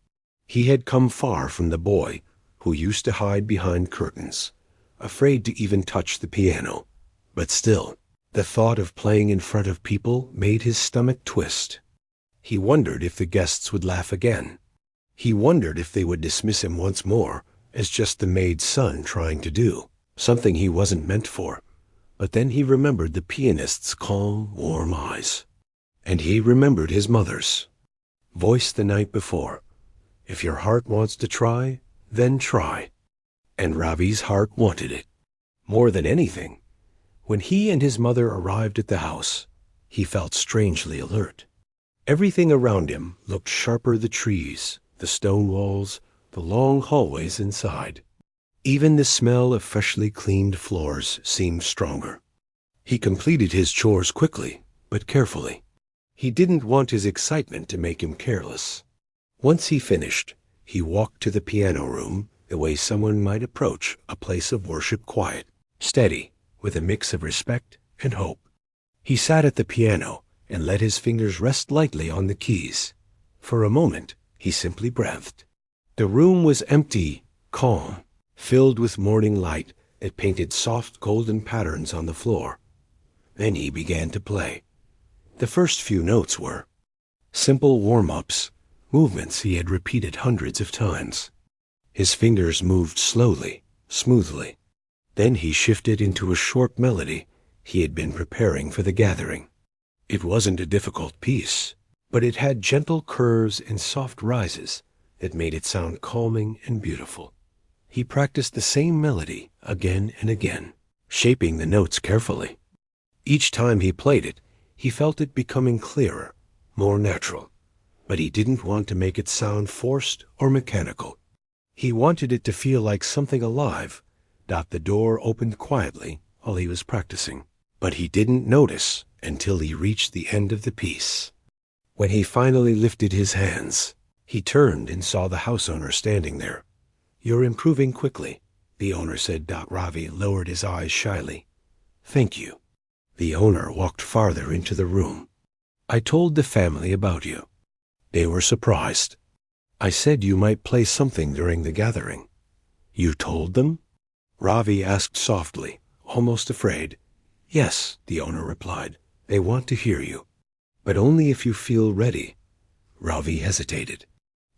He had come far from the boy who used to hide behind curtains, afraid to even touch the piano. But still, the thought of playing in front of people made his stomach twist. He wondered if the guests would laugh again. He wondered if they would dismiss him once more as just the maid's son trying to do something he wasn't meant for. But then he remembered the pianist's calm, warm eyes. And he remembered his mother's voice the night before. If your heart wants to try, then try. And Ravi's heart wanted it. More than anything, when he and his mother arrived at the house, he felt strangely alert. Everything around him looked sharper: the trees, the stone walls, the long hallways inside. Even the smell of freshly cleaned floors seemed stronger. He completed his chores quickly, but carefully. He didn't want his excitement to make him careless. Once he finished, he walked to the piano room the way someone might approach a place of worship, quiet, steady, with a mix of respect and hope. He sat at the piano and let his fingers rest lightly on the keys. For a moment, he simply breathed. The room was empty, calm, filled with morning light that painted soft golden patterns on the floor. Then he began to play. The first few notes were simple warm-ups, movements he had repeated hundreds of times. His fingers moved slowly, smoothly. Then he shifted into a short melody he had been preparing for the gathering. It wasn't a difficult piece, but it had gentle curves and soft rises that made it sound calming and beautiful. He practiced the same melody again and again, shaping the notes carefully. Each time he played it, he felt it becoming clearer, more natural. But he didn't want to make it sound forced or mechanical. He wanted it to feel like something alive. The door opened quietly while he was practicing, but he didn't notice until he reached the end of the piece. When he finally lifted his hands, he turned and saw the house owner standing there. "You're improving quickly," the owner said. Ravi lowered his eyes shyly. "Thank you." The owner walked farther into the room. "I told the family about you. They were surprised. I said you might play something during the gathering." "You told them?" Ravi asked softly, almost afraid. "Yes," the owner replied. "They want to hear you, but only if you feel ready." Ravi hesitated.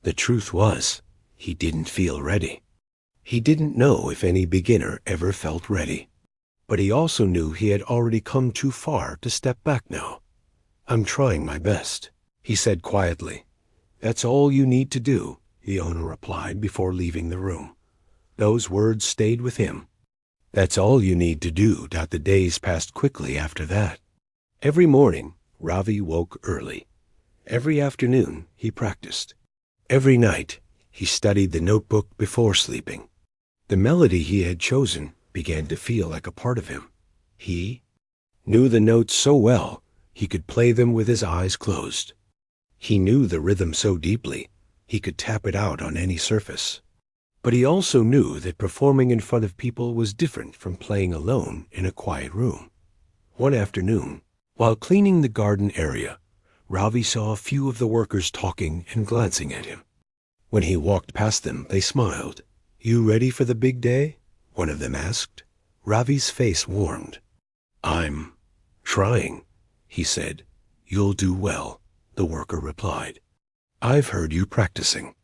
The truth was, he didn't feel ready. He didn't know if any beginner ever felt ready. But he also knew he had already come too far to step back now. "I'm trying my best," he said quietly. "That's all you need to do," the owner replied before leaving the room. Those words stayed with him. That's all you need to do. The days passed quickly after that. Every morning, Ravi woke early. Every afternoon, he practiced. Every night, he studied the notebook before sleeping. The melody he had chosen began to feel like a part of him. He knew the notes so well, he could play them with his eyes closed. He knew the rhythm so deeply, He could tap it out on any surface. But he also knew that performing in front of people was different from playing alone in a quiet room. One afternoon, while cleaning the garden area, Ravi saw a few of the workers talking and glancing at him. When he walked past them, they smiled. "You ready for the big day?" one of them asked. Ravi's face warmed. "I'm trying," he said. "You'll do well," the worker replied. "I've heard you practicing.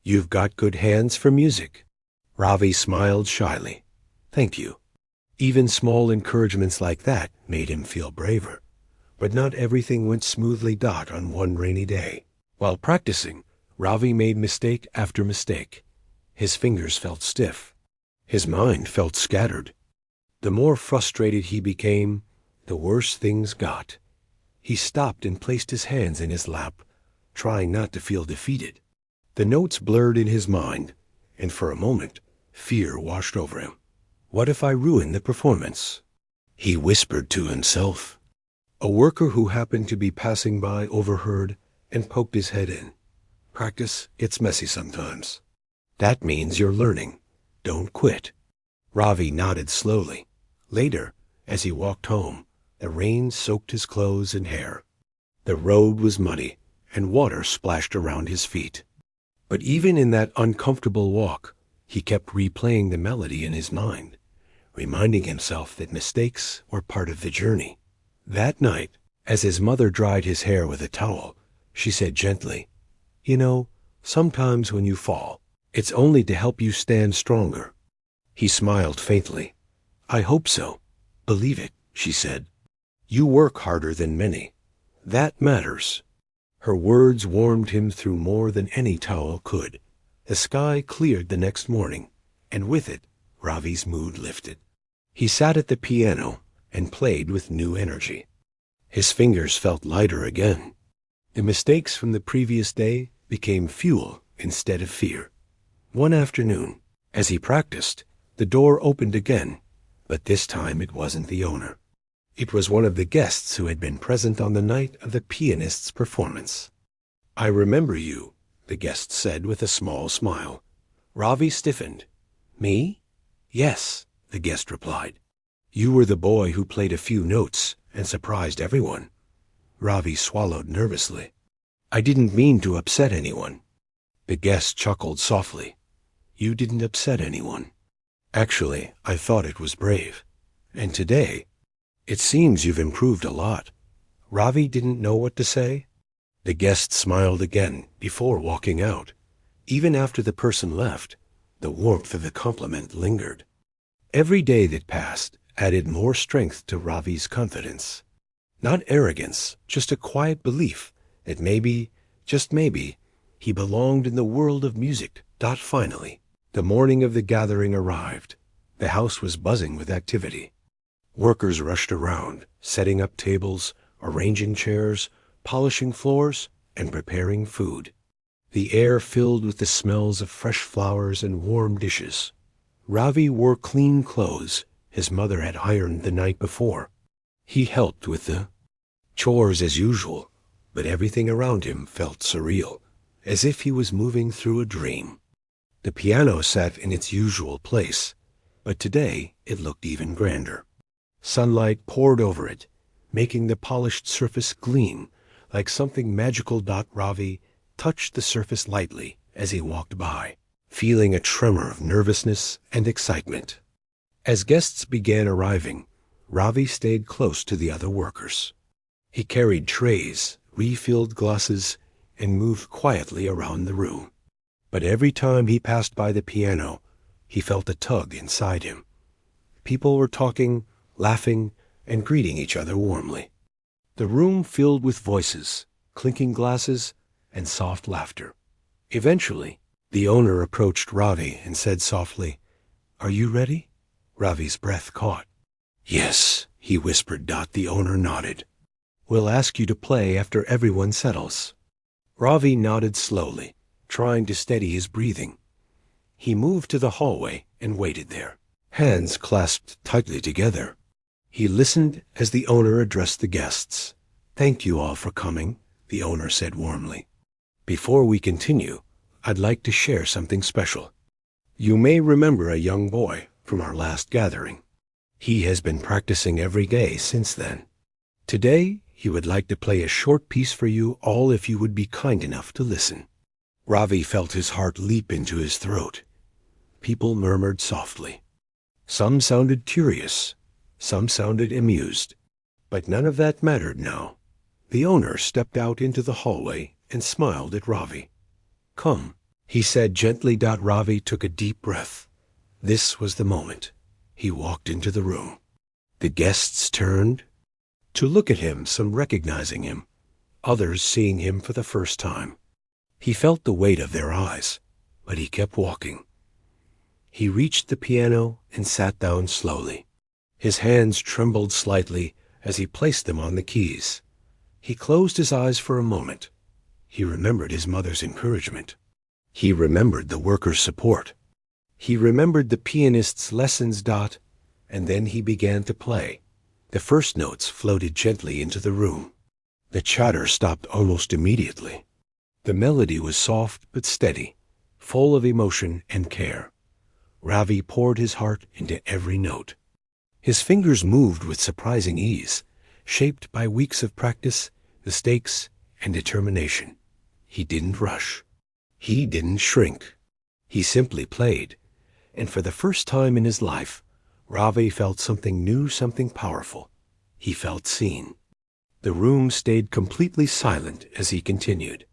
You've got good hands for music." Ravi smiled shyly. "Thank you." Even small encouragements like that made him feel braver. But not everything went smoothly on one rainy day. While practicing, Ravi made mistake after mistake. His fingers felt stiff. His mind felt scattered. The more frustrated he became, the worse things got. He stopped and placed his hands in his lap, trying not to feel defeated. The notes blurred in his mind, and for a moment, fear washed over him. What if I ruin the performance? He whispered to himself. A worker who happened to be passing by overheard and poked his head in. "Practice, it's messy sometimes. That means you're learning. Don't quit." Ravi nodded slowly. Later, as he walked home, the rain soaked his clothes and hair. The road was muddy, and water splashed around his feet. But even in that uncomfortable walk, he kept replaying the melody in his mind, reminding himself that mistakes were part of the journey. That night, as his mother dried his hair with a towel, she said gently, "You know, sometimes when you fall, it's only to help you stand stronger." He smiled faintly. "I hope so. Believe it," she said. "You work harder than many. That matters." Her words warmed him through more than any towel could. The sky cleared the next morning, and with it, Ravi's mood lifted. He sat at the piano and played with new energy. His fingers felt lighter again. The mistakes from the previous day became fuel instead of fear. One afternoon, as he practiced, the door opened again, but this time it wasn't the owner. It was one of the guests who had been present on the night of the pianist's performance. "I remember you," the guest said with a small smile. Ravi stiffened. "Me?" "Yes," the guest replied. "You were the boy who played a few notes and surprised everyone." Ravi swallowed nervously. "I didn't mean to upset anyone." The guest chuckled softly. "You didn't upset anyone. Actually, I thought it was brave. And today, it seems you've improved a lot." Ravi didn't know what to say. The guest smiled again before walking out. Even after the person left, the warmth of the compliment lingered. Every day that passed added more strength to Ravi's confidence. Not arrogance, just a quiet belief that maybe, just maybe, he belonged in the world of music. Finally, the morning of the gathering arrived. The house was buzzing with activity. Workers rushed around, setting up tables, arranging chairs, polishing floors, and preparing food. The air filled with the smells of fresh flowers and warm dishes. Ravi wore clean clothes his mother had ironed the night before. He helped with the chores as usual, but everything around him felt surreal, as if he was moving through a dream. The piano sat in its usual place, but today it looked even grander. Sunlight poured over it, making the polished surface gleam like something magical. Ravi touched the surface lightly as he walked by, feeling a tremor of nervousness and excitement. As guests began arriving, Ravi stayed close to the other workers. He carried trays, refilled glasses, and moved quietly around the room. But every time he passed by the piano, he felt a tug inside him. People were talking, laughing, and greeting each other warmly. The room filled with voices, clinking glasses, and soft laughter. Eventually, the owner approached Ravi and said softly, "Are you ready?" Ravi's breath caught. "Yes," he whispered. The owner nodded. "We'll ask you to play after everyone settles." Ravi nodded slowly, trying to steady his breathing. He moved to the hallway and waited there, hands clasped tightly together. He listened as the owner addressed the guests. "Thank you all for coming," the owner said warmly. "Before we continue, I'd like to share something special. You may remember a young boy from our last gathering. He has been practicing every day since then. Today, he would like to play a short piece for you all if you would be kind enough to listen." Ravi felt his heart leap into his throat. People murmured softly. Some sounded curious, some sounded amused. But none of that mattered now. The owner stepped out into the hallway and smiled at Ravi. "Come," he said gently. Ravi took a deep breath. This was the moment. He walked into the room. The guests turned to look at him, some recognizing him, others seeing him for the first time. He felt the weight of their eyes, but he kept walking. He reached the piano and sat down slowly. His hands trembled slightly as he placed them on the keys. He closed his eyes for a moment. He remembered his mother's encouragement. He remembered the workers' support. He remembered the pianist's lessons. And then he began to play. The first notes floated gently into the room. The chatter stopped almost immediately. The melody was soft but steady, full of emotion and care. Ravi poured his heart into every note. His fingers moved with surprising ease, shaped by weeks of practice, mistakes, and determination. He didn't rush. He didn't shrink. He simply played. And for the first time in his life, Ravi felt something new, something powerful. He felt seen. The room stayed completely silent as he continued.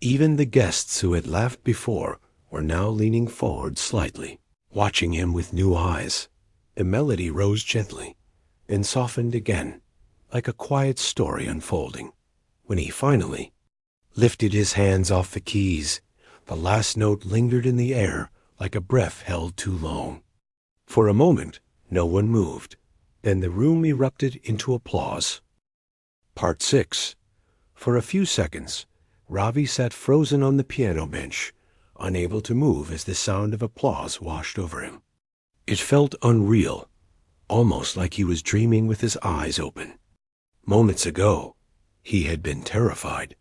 Even the guests who had laughed before were now leaning forward slightly, watching him with new eyes. The melody rose gently and softened again, like a quiet story unfolding. When he finally lifted his hands off the keys, the last note lingered in the air like a breath held too long. For a moment, no one moved. Then the room erupted into applause. Part 6. For a few seconds, Ravi sat frozen on the piano bench, unable to move as the sound of applause washed over him. It felt unreal, almost like he was dreaming with his eyes open. Moments ago, he had been terrified.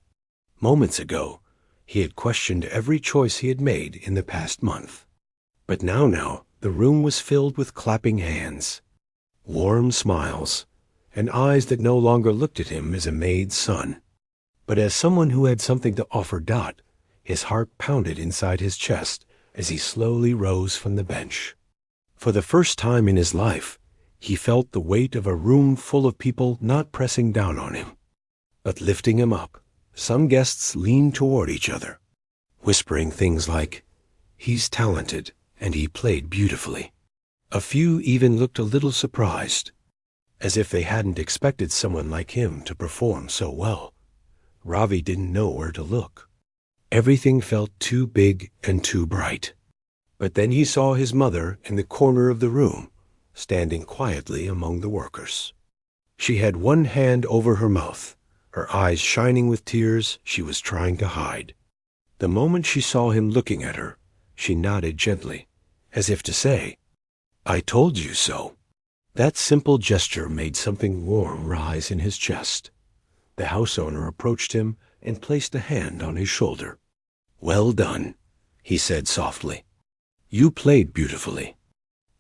Moments ago, he had questioned every choice he had made in the past month. But now, the room was filled with clapping hands, warm smiles, and eyes that no longer looked at him as a maid's son, but as someone who had something to offer. His heart pounded inside his chest as he slowly rose from the bench. For the first time in his life, he felt the weight of a room full of people not pressing down on him, but lifting him up. Some guests leaned toward each other, whispering things like, "He's talented, and he played beautifully." A few even looked a little surprised, as if they hadn't expected someone like him to perform so well. Ravi didn't know where to look. Everything felt too big and too bright. But then he saw his mother in the corner of the room, standing quietly among the workers. She had one hand over her mouth, her eyes shining with tears she was trying to hide. The moment she saw him looking at her, she nodded gently, as if to say, "I told you so." That simple gesture made something warm rise in his chest. The house owner approached him and placed a hand on his shoulder. "Well done," he said softly. "You played beautifully.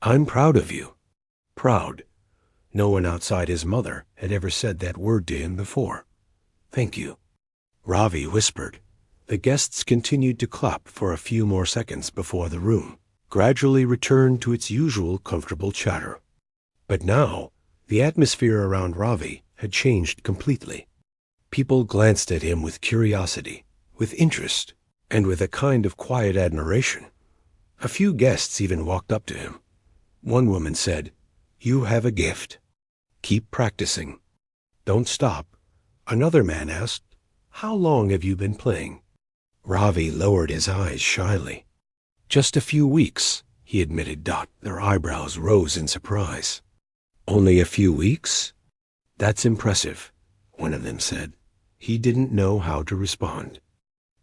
I'm proud of you." Proud. No one outside his mother had ever said that word to him before. "Thank you," Ravi whispered. The guests continued to clap for a few more seconds before the room gradually returned to its usual comfortable chatter. But now, the atmosphere around Ravi had changed completely. People glanced at him with curiosity, with interest, and with a kind of quiet admiration. A few guests even walked up to him. One woman said, "You have a gift. Keep practicing. Don't stop." Another man asked, "How long have you been playing?" Ravi lowered his eyes shyly. "Just a few weeks," he admitted. Their eyebrows rose in surprise. "Only a few weeks? That's impressive," one of them said. He didn't know how to respond.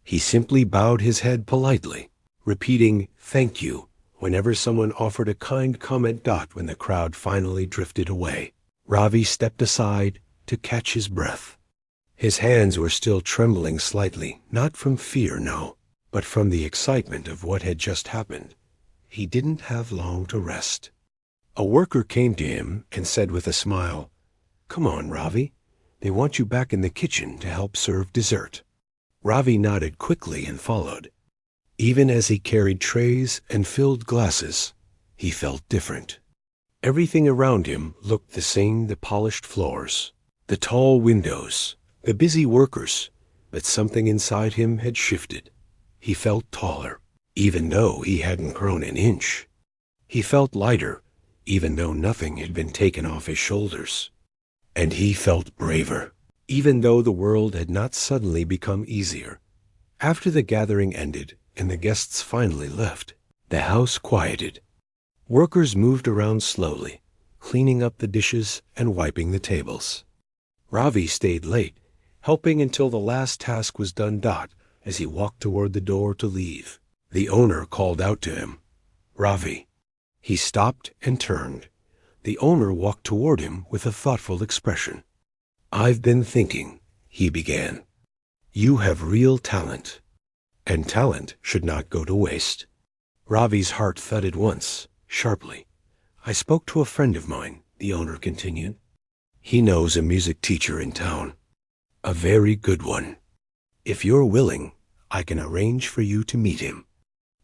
He simply bowed his head politely, repeating "thank you" whenever someone offered a kind comment. When the crowd finally drifted away, Ravi stepped aside to catch his breath. His hands were still trembling slightly, not from fear, no, But from the excitement of what had just happened, he didn't have long to rest. A worker came to him and said with a smile, "Come on, Ravi. They want you back in the kitchen to help serve dessert." Ravi nodded quickly and followed. Even as he carried trays and filled glasses, he felt different. Everything around him looked the same: the polished floors, the tall windows, the busy workers, but something inside him had shifted. He felt taller, even though he hadn't grown an inch. He felt lighter, even though nothing had been taken off his shoulders. And he felt braver, even though the world had not suddenly become easier. After the gathering ended and the guests finally left, the house quieted. Workers moved around slowly, cleaning up the dishes and wiping the tables. Ravi stayed late, helping until the last task was done. As he walked toward the door to leave, the owner called out to him, "Ravi." He stopped and turned. The owner walked toward him with a thoughtful expression. "I've been thinking," he began. "You have real talent, and talent should not go to waste." Ravi's heart thudded once, sharply. "I spoke to a friend of mine," the owner continued. "He knows a music teacher in town, a very good one. If you're willing, I can arrange for you to meet him.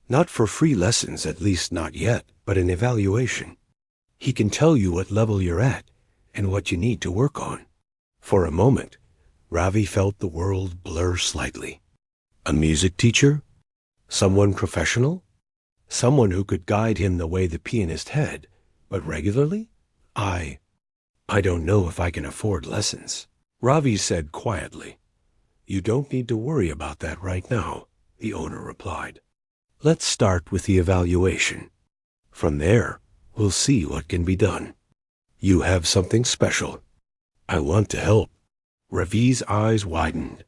Not for free lessons, at least not yet, but an evaluation. He can tell you what level you're at and what you need to work on." For a moment, Ravi felt the world blur slightly. A music teacher? Someone professional? Someone who could guide him the way the pianist had, but regularly? I don't know if I can afford lessons," Ravi said quietly. "You don't need to worry about that right now," the owner replied. "Let's start with the evaluation. From there, we'll see what can be done. You have something special. I want to help." Ravi's eyes widened.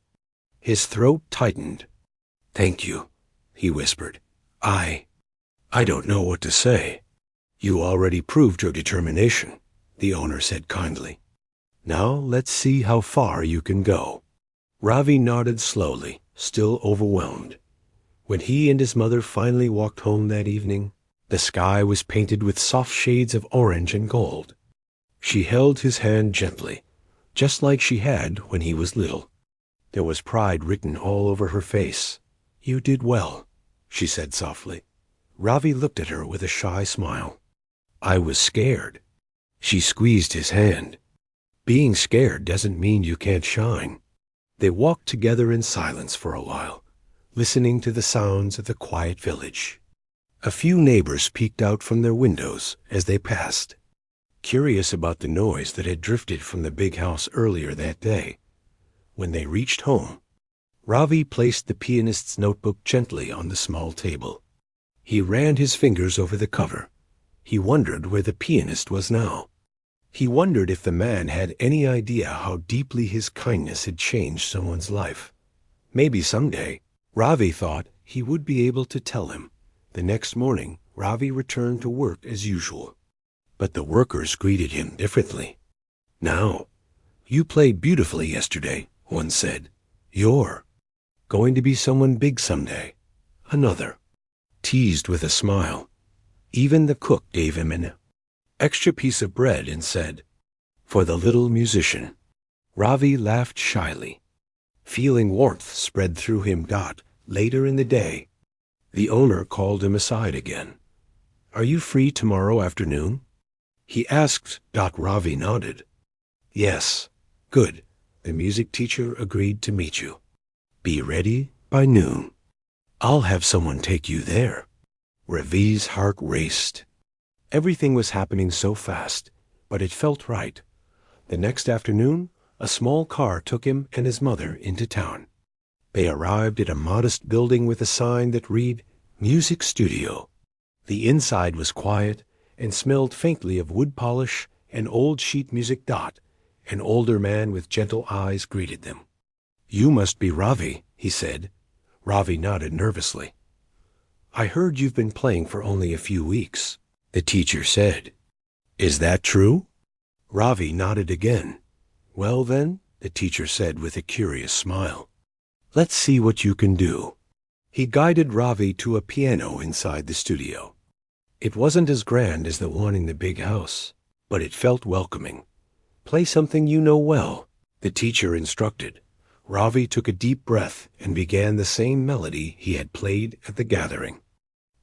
His throat tightened. "Thank you," he whispered. I don't know what to say." "You already proved your determination," the owner said kindly. "Now let's see how far you can go." Ravi nodded slowly, still overwhelmed. When he and his mother finally walked home that evening, the sky was painted with soft shades of orange and gold. She held his hand gently, just like she had when he was little. There was pride written all over her face. "You did well," she said softly. Ravi looked at her with a shy smile. "I was scared." She squeezed his hand. "Being scared doesn't mean you can't shine." They walked together in silence for a while, listening to the sounds of the quiet village. A few neighbors peeked out from their windows as they passed, curious about the noise that had drifted from the big house earlier that day. When they reached home, Ravi placed the pianist's notebook gently on the small table. He ran his fingers over the cover. He wondered where the pianist was now. He wondered if the man had any idea how deeply his kindness had changed someone's life. Maybe someday, Ravi thought, he would be able to tell him. The next morning, Ravi returned to work as usual. But the workers greeted him differently. "Now, you played beautifully yesterday," one said. "You're going to be someone big someday," another teased with a smile. Even the cook gave him an extra piece of bread and said, "For the little musician." Ravi laughed shyly. Feeling warmth spread through him. Later in the day, the owner called him aside again. "Are you free tomorrow afternoon?" he asked. Ravi nodded. "Yes." "Good. The music teacher agreed to meet you. Be ready by noon. I'll have someone take you there." Ravi's heart raced. Everything was happening so fast, but it felt right. The next afternoon, a small car took him and his mother into town. They arrived at a modest building with a sign that read, "Music Studio." The inside was quiet and smelled faintly of wood polish and old sheet music. An older man with gentle eyes greeted them. "You must be Ravi," he said. Ravi nodded nervously. "I heard you've been playing for only a few weeks," the teacher said. "Is that true?" Ravi nodded again. "Well then," the teacher said with a curious smile, "let's see what you can do." He guided Ravi to a piano inside the studio. It wasn't as grand as the one in the big house, but it felt welcoming. "Play something you know well," the teacher instructed. Ravi took a deep breath and began the same melody he had played at the gathering.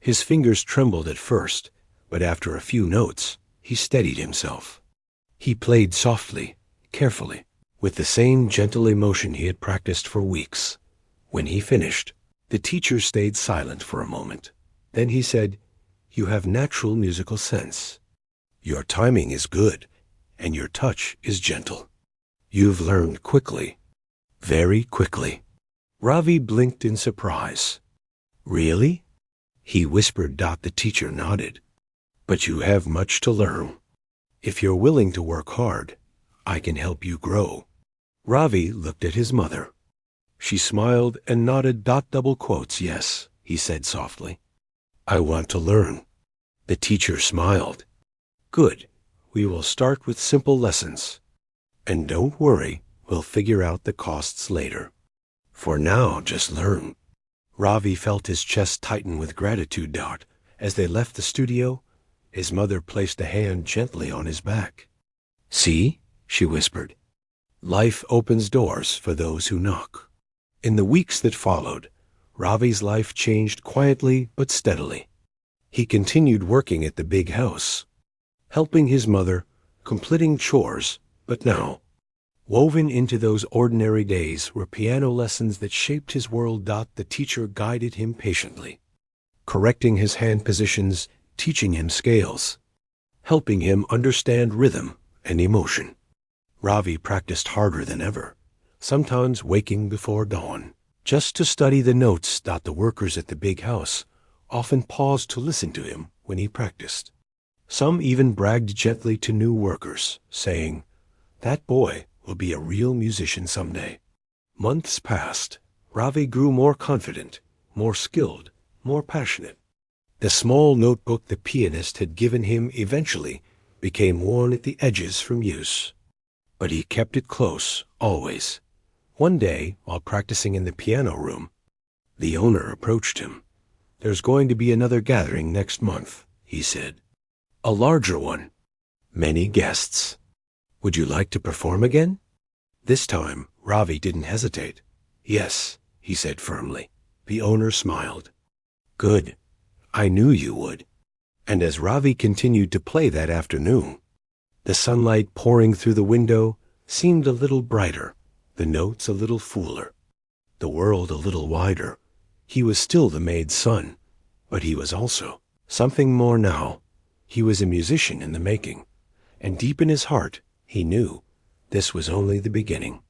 His fingers trembled at first, but after a few notes, he steadied himself. He played softly, carefully, with the same gentle emotion he had practiced for weeks. When he finished, the teacher stayed silent for a moment. Then he said, "You have natural musical sense. Your timing is good, and your touch is gentle. You've learned quickly, very quickly." Ravi blinked in surprise. "Really?" he whispered. The teacher nodded. "But you have much to learn. If you're willing to work hard, I can help you grow." Ravi looked at his mother. She smiled and nodded. Double quotes, "Yes," he said softly. "I want to learn." The teacher smiled. "Good. We will start with simple lessons. And don't worry, we'll figure out the costs later. For now, just learn." Ravi felt his chest tighten with gratitude. As they left the studio, his mother placed a hand gently on his back. "See," she whispered, "life opens doors for those who knock." In the weeks that followed, Ravi's life changed quietly but steadily. He continued working at the big house, helping his mother, completing chores, but now, woven into those ordinary days were piano lessons that shaped his world. The teacher guided him patiently, correcting his hand positions, teaching him scales, helping him understand rhythm and emotion. Ravi practiced harder than ever, sometimes waking before dawn, just to study the notes. The workers at the big house often paused to listen to him when he practiced. Some even bragged gently to new workers, saying, "That boy will be a real musician someday." Months passed. Ravi grew more confident, more skilled, more passionate. The small notebook the pianist had given him eventually became worn at the edges from use. But he kept it close, always. One day, while practicing in the piano room, the owner approached him. "There's going to be another gathering next month," he said. "A larger one. Many guests. Would you like to perform again?" This time, Ravi didn't hesitate. "Yes," he said firmly. The owner smiled. "Good. I knew you would." And as Ravi continued to play that afternoon, the sunlight pouring through the window seemed a little brighter, the notes a little fuller, the world a little wider. He was still the maid's son, but he was also something more now. He was a musician in the making, and deep in his heart, he knew this was only the beginning.